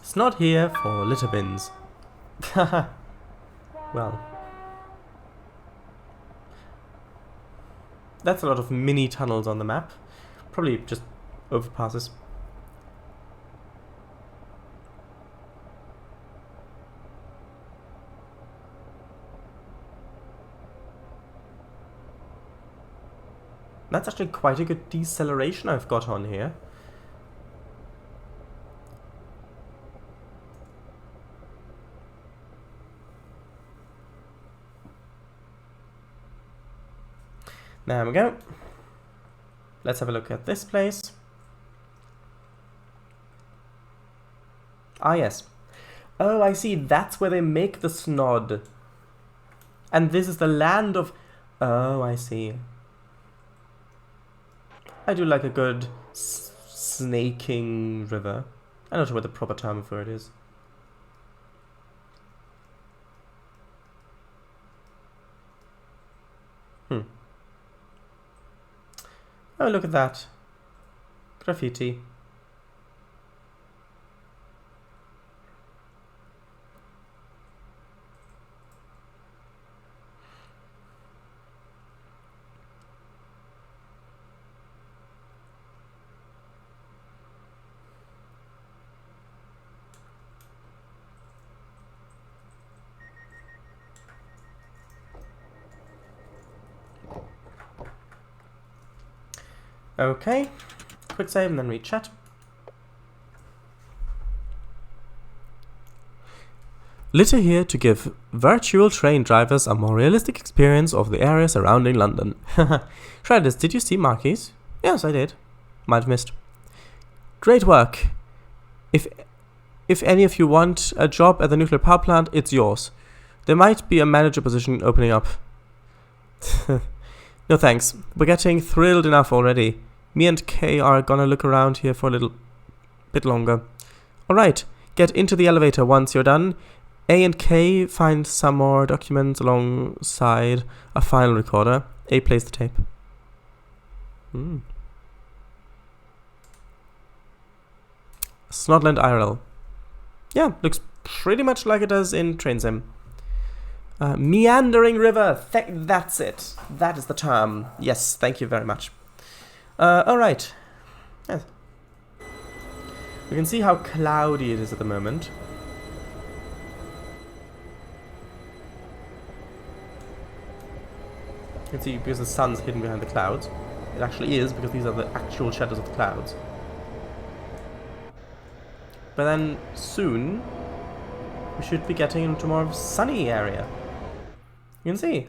It's not here for litter bins. Well. That's a lot of mini tunnels on the map. Probably just overpasses. That's actually quite a good deceleration I've got on here. There we go. Let's have a look at this place. Ah, yes. Oh, I see. That's where they make the snod. And this is the land of... Oh, I see. I do like a good snaking river. I'm not sure what the proper term for it is. Oh, look at that. Graffiti. Okay, quick save and then read chat. Litter here to give virtual train drivers a more realistic experience of the area surrounding London. Shredders, did you see Marquis? Yes, I did. Might have missed. Great work. If any of you want a job at the nuclear power plant, it's yours. There might be a manager position opening up. No thanks. We're getting thrilled enough already. Me and Kay are gonna look around here for a little bit longer. Alright, get into the elevator once you're done. A and K find some more documents alongside a file recorder. A plays the tape. Snodland IRL. Yeah, looks pretty much like it does in Train Sim. Meandering river. That's it. That is the term. Yes, thank you very much. Alright. Yes. We can see how cloudy it is at the moment. You can see because the sun's hidden behind the clouds. It actually is because these are the actual shadows of the clouds. But then soon we should be getting into more of a sunny area. You can see.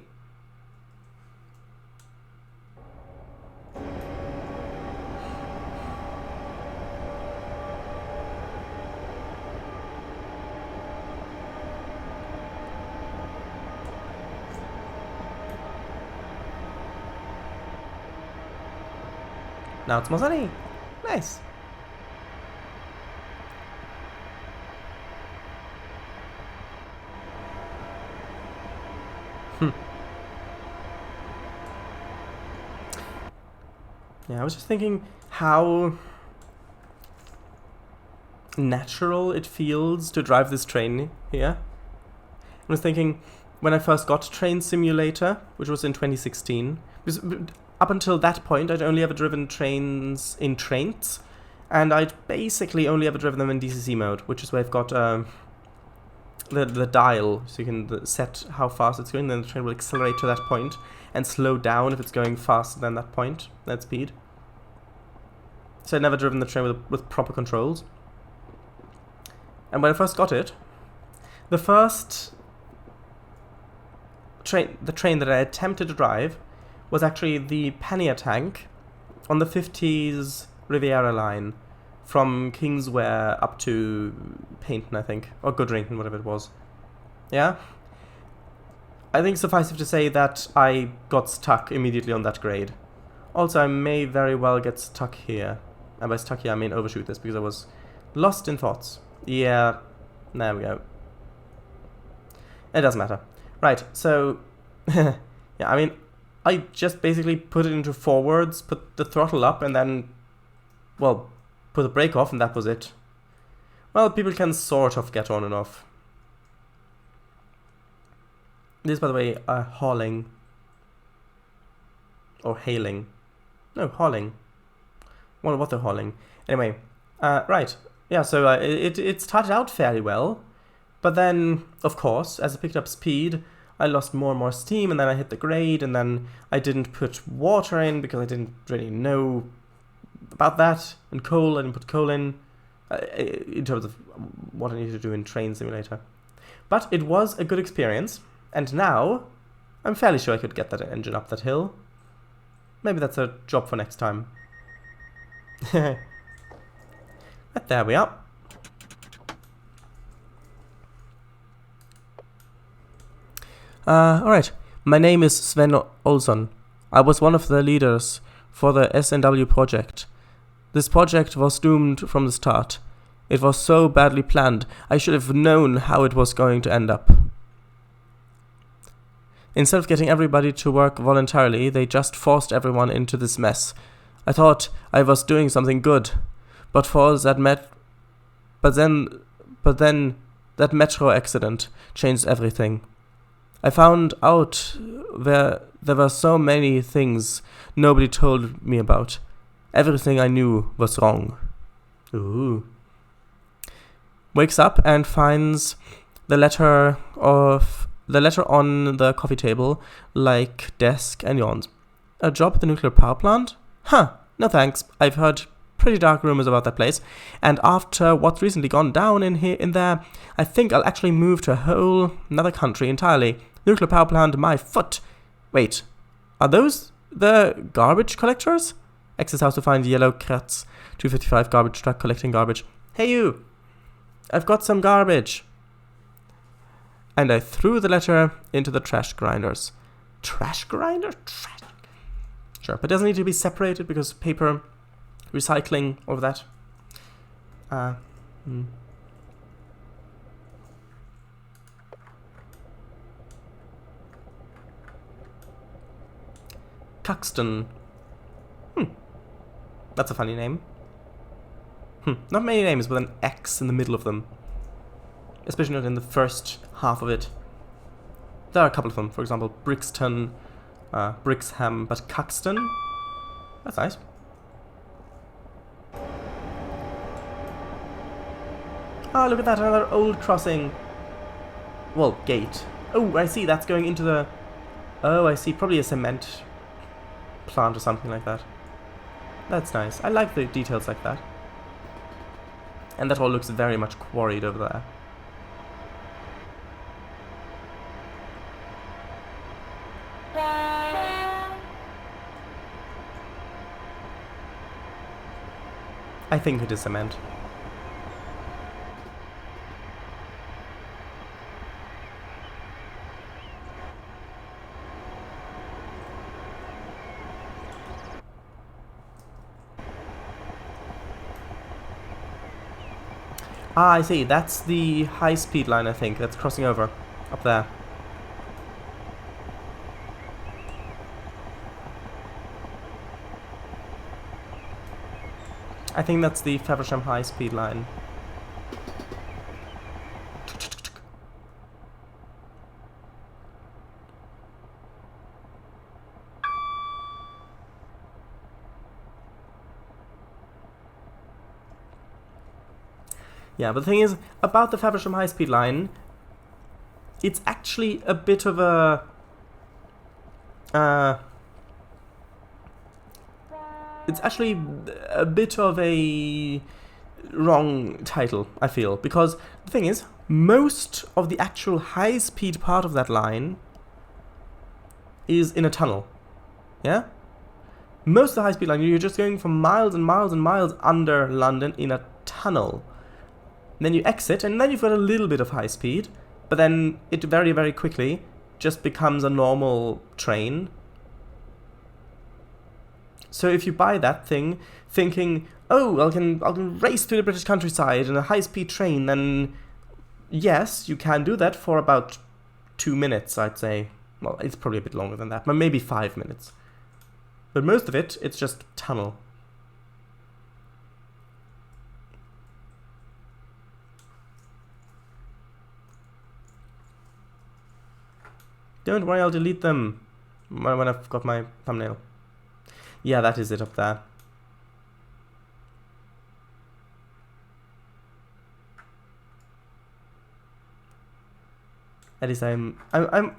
Now it's more sunny. Nice. Yeah, I was just thinking how natural it feels to drive this train here. I was thinking when I first got Train Simulator, which was in 2016, because up until that point I'd only ever driven trains in trains, and I'd basically only ever driven them in DCC mode, which is where I've got the dial, so you can set how fast it's going, then the train will accelerate to that point and slow down if it's going faster than that point, that speed. So I'd never driven the train with proper controls. And when I first got it, the train that I attempted to drive was actually the pannier tank on the 50s Riviera line from Kingswear up to Paynton, I think, or Goodrington, whatever it was. Yeah? I think suffice it to say that I got stuck immediately on that grade. Also, I may very well get stuck here. And by stuck here, I mean overshoot this, because I was lost in thoughts. Yeah, there we go. It doesn't matter. Right, so, yeah, I mean, I just basically put it into forwards, put the throttle up, and then, well, put the brake off, and that was it. Well, people can sort of get on and off. This, by the way, hauling. Or hailing. No, hauling. Well, what they're hauling. Anyway, right. Yeah, so it started out fairly well. But then, of course, as I picked up speed, I lost more and more steam, and then I hit the grade, and then I didn't put water in because I didn't really know about that. And coal, I didn't put coal in terms of what I needed to do in Train Simulator. But it was a good experience, and now I'm fairly sure I could get that engine up that hill. Maybe that's a job for next time. But there we are. Alright, my name is Sven Olsson. I was one of the leaders for the SNW project. This project was doomed from the start. It was so badly planned, I should have known how it was going to end up. Instead of getting everybody to work voluntarily, they just forced everyone into this mess. I thought I was doing something good, but then that metro accident changed everything. I found out there were so many things nobody told me about. Everything I knew was wrong. Ooh. Wakes up and finds the letter on the coffee table, like desk, and yawns. A job at the nuclear power plant? Huh, no thanks. I've heard pretty dark rumors about that place, and after what's recently gone down in there, I think I'll actually move to a whole another country entirely. Nuclear power plant, my foot. Wait, are those the garbage collectors? Exit house to find yellow cats. 255 garbage truck collecting garbage. Hey you! I've got some garbage. And I threw the letter into the trash grinders. Trash grinder? Trash. Sure, but it doesn't need to be separated because paper, recycling, all of that. Cuxton. That's a funny name. Not many names with an X in the middle of them. Especially not in the first half of it. There are a couple of them. For example, Brixton, Brixham, but Cuxton? That's nice. Ah, look at that, another old crossing. Well, gate. Oh, I see, that's going into the... Oh, I see, probably a cement plant or something like that. That's nice. I like the details like that. And that all looks very much quarried over there. I think it is cement. Ah, I see. That's the high-speed line, I think. That's crossing over. Up there. I think that's the Feversham high-speed line. Yeah, but the thing is, about the Faversham high-speed line, it's actually a bit of a... it's actually a bit of a wrong title, I feel. Because the thing is, most of the actual high-speed part of that line is in a tunnel. Yeah? Most of the high-speed line, you're just going for miles and miles and miles under London in a tunnel. Then you exit, and then you've got a little bit of high speed, but then it very, very quickly just becomes a normal train. So if you buy that thing, thinking, oh, I can race through the British countryside in a high-speed train, then yes, you can do that for about 2 minutes, I'd say. Well, it's probably a bit longer than that, but maybe 5 minutes. But most of it, it's just tunnel. Don't worry, I'll delete them when I've got my thumbnail. Yeah, that is it up there. At least I'm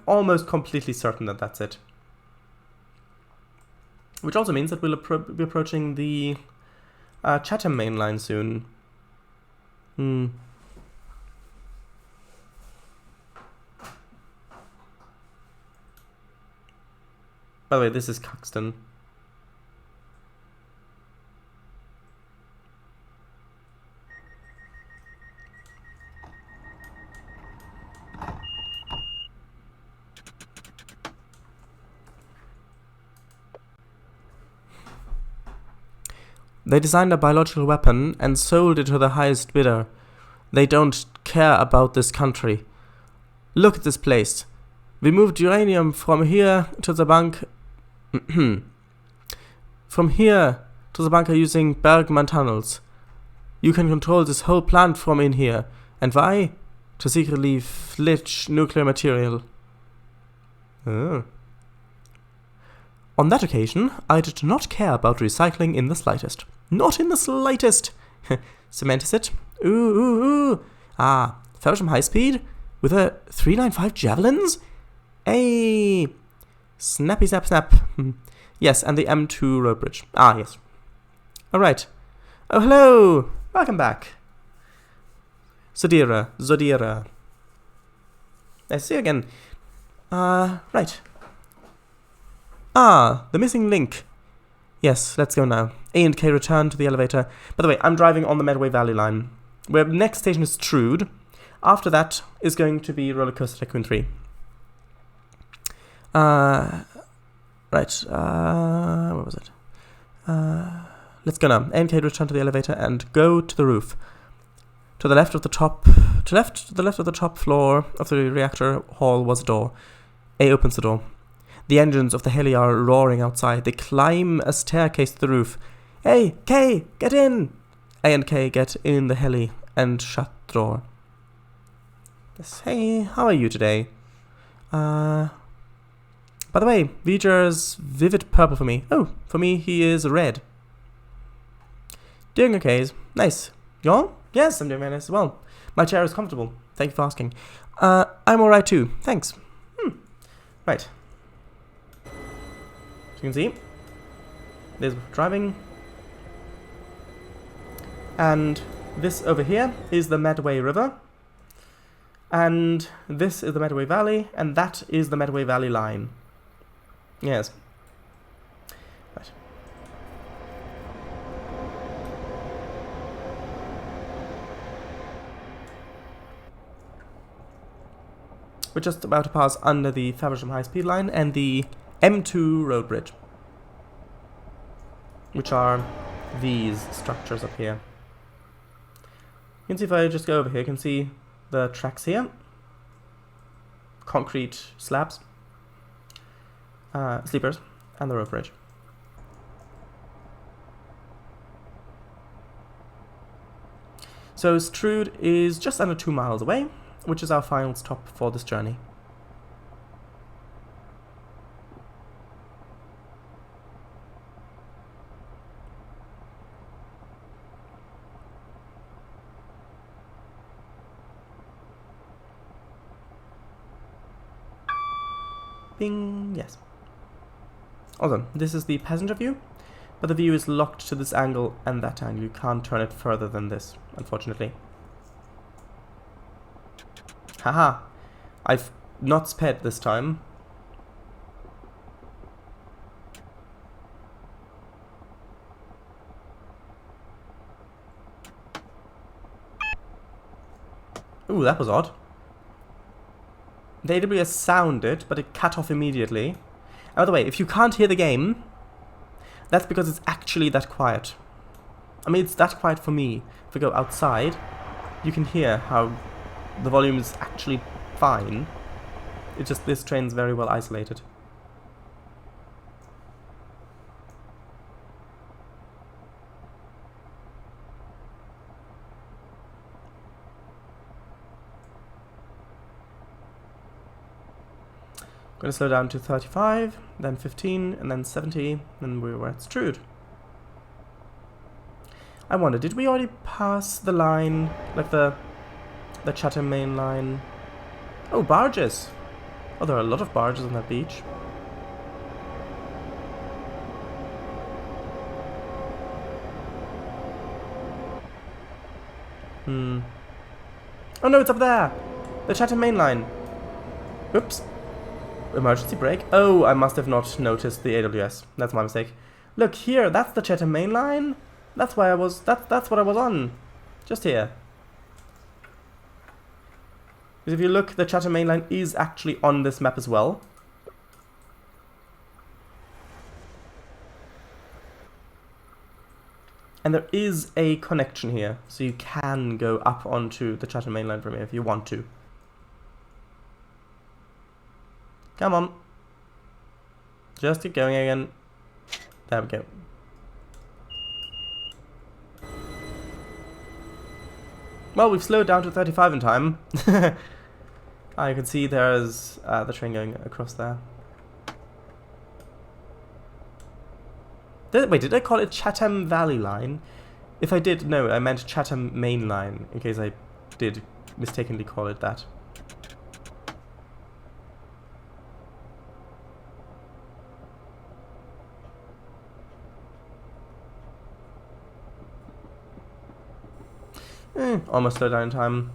almost completely certain that that's it. Which also means that we'll be approaching the Chatham main line soon. By the way, this is Cuxton. They designed a biological weapon and sold it to the highest bidder. They don't care about this country. Look at this place. We moved uranium from here to the bunker. From here to the bunker using Bergman tunnels. You can control this whole plant from in here. And why? To secretly flitch nuclear material. Oh. On that occasion, I did not care about recycling in the slightest. Not in the slightest! Cement is it? Ooh. Ah, Feversham high speed? With a 395 javelins? Hey! Snappy snap snap. Yes, and the M2 road bridge. Ah, yes. Alright. Oh, hello! Welcome back. Zodira. Nice to see you again. Right. Ah, the missing link. Yes, let's go now. A and K return to the elevator. By the way, I'm driving on the Medway Valley line, where the next station is Trude. After that is going to be Roller Coaster Tycoon 3. Right. What was it? Let's go now. A and K return to the elevator and go to the roof. To the left of the top floor of the reactor hall was a door. A opens the door. The engines of the heli are roaring outside. They climb a staircase to the roof. Hey, K, get in! A and K get in the heli and shut the door. Yes, hey, how are you today? By the way, V'ger's vivid purple for me. Oh, for me he is red. Doing okay. Nice. You? Yes, I'm doing very nice as well. My chair is comfortable. Thank you for asking. I'm alright too. Thanks. Right. As you can see, there's driving. And this over here is the Medway River. And this is the Medway Valley, and that is the Medway Valley line. Yes. Right. We're just about to pass under the Faversham High Speed Line and the M2 road bridge, which are these structures up here. can see if I just go over here, you can see the tracks here. Concrete slabs. Sleepers. And the rope bridge. So Strood is just under 2 miles away, which is our final stop for this journey. Bing, yes. Also, this is the passenger view, but the view is locked to this angle and that angle. You can't turn it further than this, unfortunately. Haha, I've not sped this time. Ooh, that was odd. The AWS sounded, but it cut off immediately. And by the way, if you can't hear the game, that's because it's actually that quiet. I mean, it's that quiet for me. If we go outside, you can hear how the volume is actually fine. It's just this train's very well isolated. I'm going to slow down to 35, then 15, and then 70, and we were at Strood. I wonder, did we already pass the line, like the Chatham main line? Oh, barges! Oh, there are a lot of barges on that beach. Oh no, it's up there! The Chatham main line! Oops. Emergency brake? Oh, I must have not noticed the AWS. That's my mistake. Look here, that's the Chatham main line. That's why I was. That's what I was on. Just here. Because if you look, the Chatham main line is actually on this map as well. And there is a connection here, so you can go up onto the Chatham main line from here if you want to. Come on. Just keep going again. There we go. Well, we've slowed down to 35 in time. You can see there's the train going across there. Wait, did I call it Chatham Valley Line? If I did, no, I meant Chatham Main Line, in case I did mistakenly call it that. Almost slowed down in time.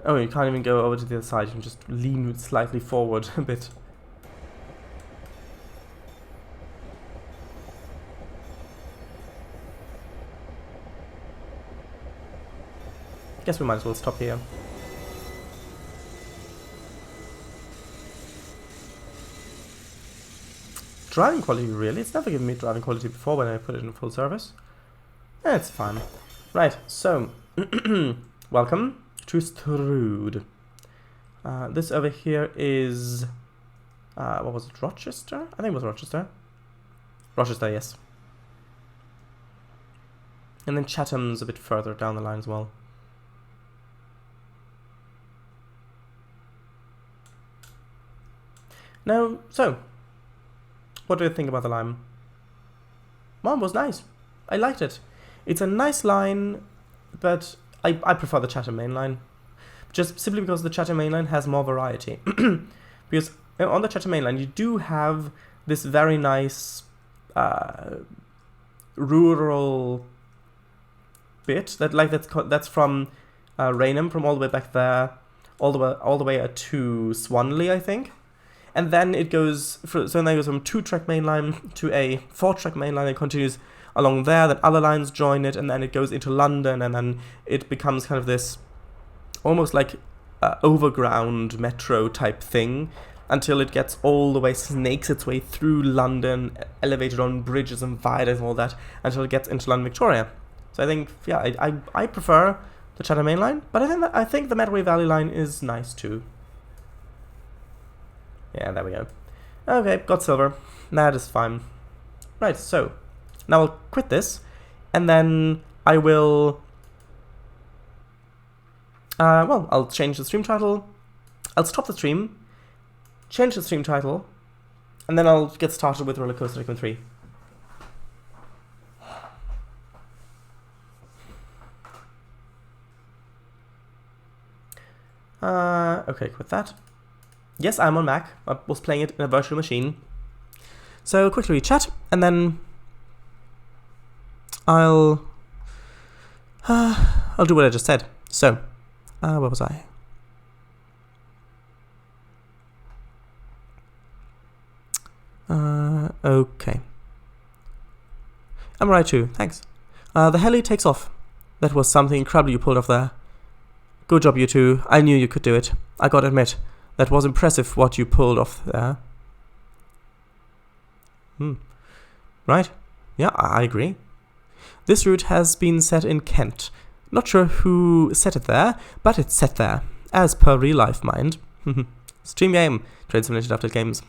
Oh, you can't even go over to the other side, you can just lean slightly forward a bit. Guess we might as well stop here. Driving quality, really? It's never given me driving quality before when I put it in full service. It's fine. Right, so, welcome to Strood. This over here is, what was it, Rochester? I think it was Rochester. Rochester, yes. And then Chatham's a bit further down the line as well. Now, so, what do you think about the line? Mom was nice. I liked it. It's a nice line, but I prefer the Chatham main line. Just simply because the Chatham main line has more variety. Because on the Chatham main line, you do have this very nice rural bit that's from Raynham, from all the way back there, all the way to Swanley, I think. And then it goes, so then it goes from 2-track main line to a 4-track main line and continues along there, then other lines join it, and then it goes into London, and then it becomes kind of this almost like overground metro type thing until it gets all the way, snakes its way through London, elevated on bridges and viaducts and all that, until it gets into London Victoria. So I think, yeah, I prefer the Chatham main line, but I think the Medway Valley line is nice too. Yeah, there we go. Okay, got silver. That is fine. Right, so now I'll quit this, and then I will... well, I'll change the stream title. I'll stop the stream, change the stream title, and then I'll get started with Roller Coaster Tycoon 3. Okay, quit that. Yes, I'm on Mac. I was playing it in a virtual machine. So quickly chat, and then I'll do what I just said. So, where was I? Okay. I'm right too, thanks. The heli takes off. That was something incredible you pulled off there. Good job, you two. I knew you could do it. I gotta admit, that was impressive what you pulled off there. Right. Yeah, I agree. This route has been set in Kent. Not sure who set it there, but it's set there. As per real life, mind. Stream game. Train Simulator Update Games.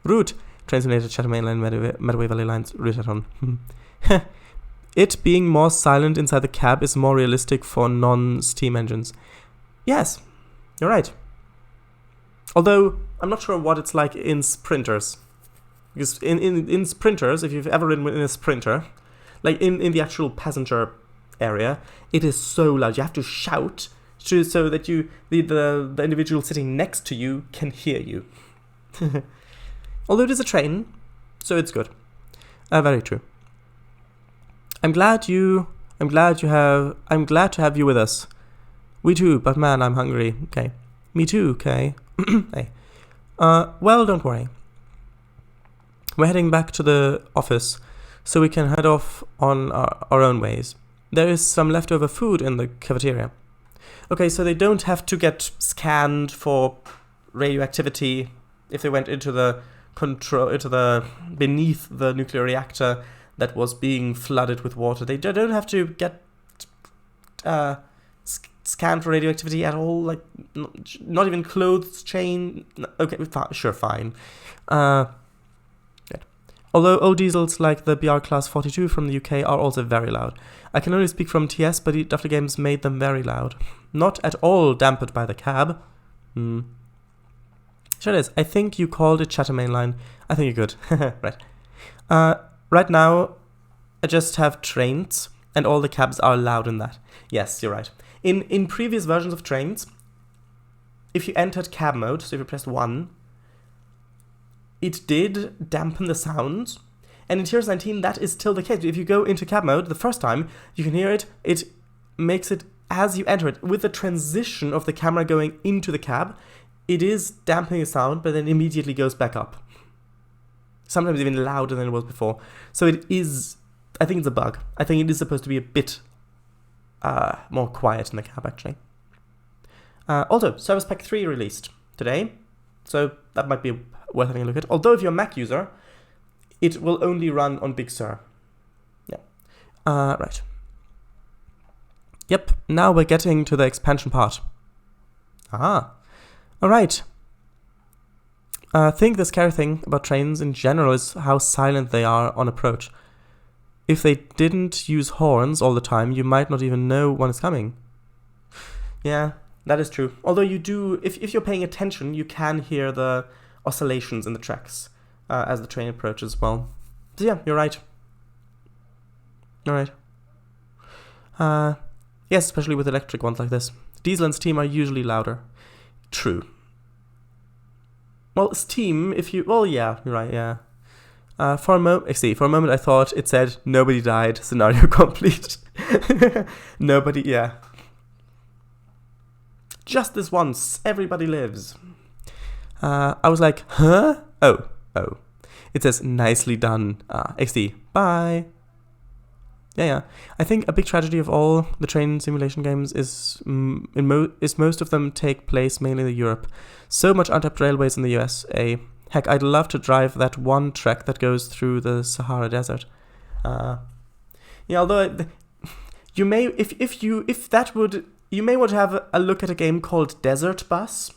Route. Train Simulator Chatham Mainline Medway Valley Lines. Route at home. It being more silent inside the cab is more realistic for non-steam engines. Yes, you're right. Although, I'm not sure what it's like in sprinters. Because in sprinters, if you've ever ridden in a sprinter, like in the actual passenger area, it is so loud. You have to shout so that the individual sitting next to you can hear you. Although it is a train, so it's good. Very true. I'm glad to have you with us. We too, but man, I'm hungry. Okay. Me too, okay. Hey. Well, don't worry. We're heading back to the office, so we can head off on our own ways. There is some leftover food in the cafeteria. Okay, so they don't have to get scanned for radioactivity if they went into the beneath the nuclear reactor that was being flooded with water. They don't have to get scanned for radioactivity at all, like not even clothes chain. Okay, sure, fine. Good. Although old diesels like the BR Class 42 from the UK are also very loud. I can only speak from TS, but Dr. Games made them very loud. Not at all dampened by the cab. Sure it is. I think you called it Chatham Mainline. I think you're good. Right. Right now, I just have trains, and all the cabs are loud in that. Yes, you're right. In previous versions of trains, if you entered cab mode, so if you pressed 1, it did dampen the sound, and in Tiers 19 that is still the case. If you go into cab mode the first time, you can hear it, it makes it as you enter it. With the transition of the camera going into the cab, it is dampening the sound, but then immediately goes back up. Sometimes even louder than it was before. So it is, I think it's a bug. I think it is supposed to be a bit more quiet in the cab, actually. Also, Service Pack 3 released today, so that might be worth having a look at. Although if you're a Mac user, it will only run on Big Sur. Yeah. Right. Yep, now we're getting to the expansion part. Alright. I think the scary thing about trains in general is how silent they are on approach. If they didn't use horns all the time, you might not even know when it's coming. Yeah, that is true. Although you do, if you're paying attention, you can hear the oscillations in the tracks as the train approaches. Well, so yeah, you're right. Alright. Yes, especially with electric ones like this. Diesel and steam are usually louder. True. Well, steam, well, yeah, you're right, yeah. For a moment I thought it said nobody died, scenario complete. Nobody, yeah. Just this once. Everybody lives. I was like, huh? Oh. It says, nicely done. XD. Bye. Yeah. I think a big tragedy of all the train simulation games is most of them take place mainly in Europe. So much untapped railways in the USA. Heck, I'd love to drive that one track that goes through the Sahara Desert. Although you may, you may want to have a look at a game called Desert Bus.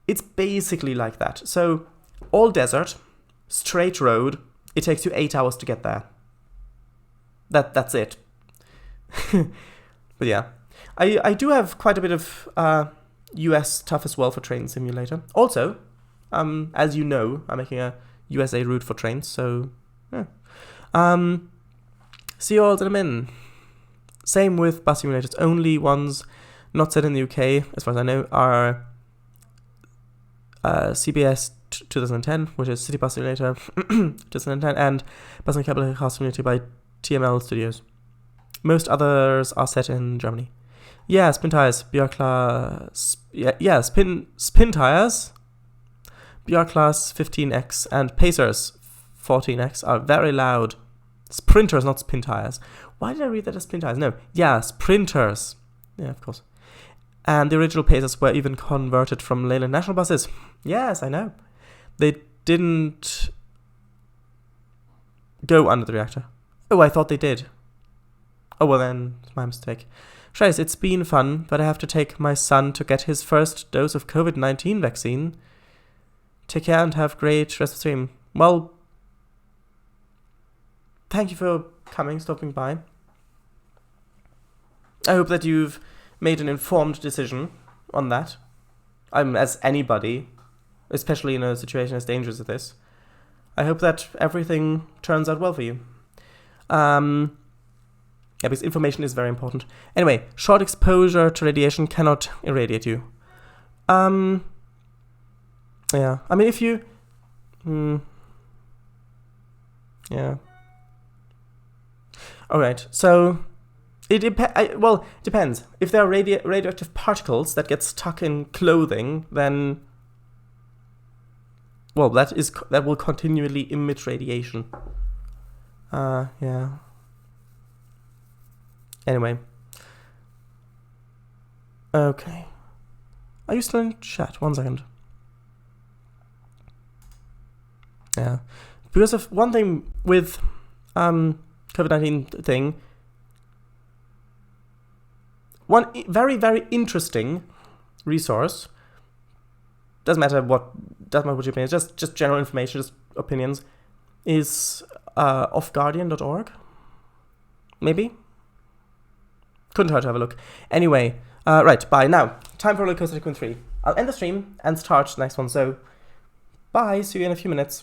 It's basically like that. So all desert, straight road. It takes you 8 hours to get there. That's it. But yeah, I do have quite a bit of US stuff as well for Train Simulator. Also, as you know, I'm making a USA route for trains, so yeah. See you all in a minute. Same with bus simulators. Only ones not set in the UK, as far as I know, are CBS 2010, which is City Bus Simulator 2010, and Bus and Cable Car Simulator by TML Studios. Most others are set in Germany. Yeah, spin tires, BR class. Yeah, spin tires. BR class 15X and Pacers 14X are very loud. Sprinters, not spin tires. Why did I read that as spin tires? No, yeah, sprinters. Yeah, of course. And the original Pacers were even converted from Leyland National buses. Yes, I know. They didn't go under the reactor. Oh, I thought they did. Oh, well then, it's my mistake. Scheiße, it's been fun, but I have to take my son to get his first dose of COVID-19 vaccine. Take care and have great rest of the stream. Well, thank you for stopping by. I hope that you've made an informed decision on that. As anybody, especially in a situation as dangerous as this. I hope that everything turns out well for you. Yeah, because information is very important. Anyway, short exposure to radiation cannot irradiate you. Yeah, I mean, if you... yeah. Alright, so... It depends. If there are radioactive particles that get stuck in clothing, then... Well, that will continually emit radiation. Yeah. Anyway. Okay. Are you still in chat? 1 second. Yeah. Because of one thing with COVID-19 thing, one very, very interesting resource, doesn't matter what your opinion is, just general information, just opinions, is offguardian.org. Maybe? Couldn't hurt to have a look. Anyway, right, bye. Now, time for Roller Coaster Tycoon 3. I'll end the stream and start the next one, so bye, see you in a few minutes.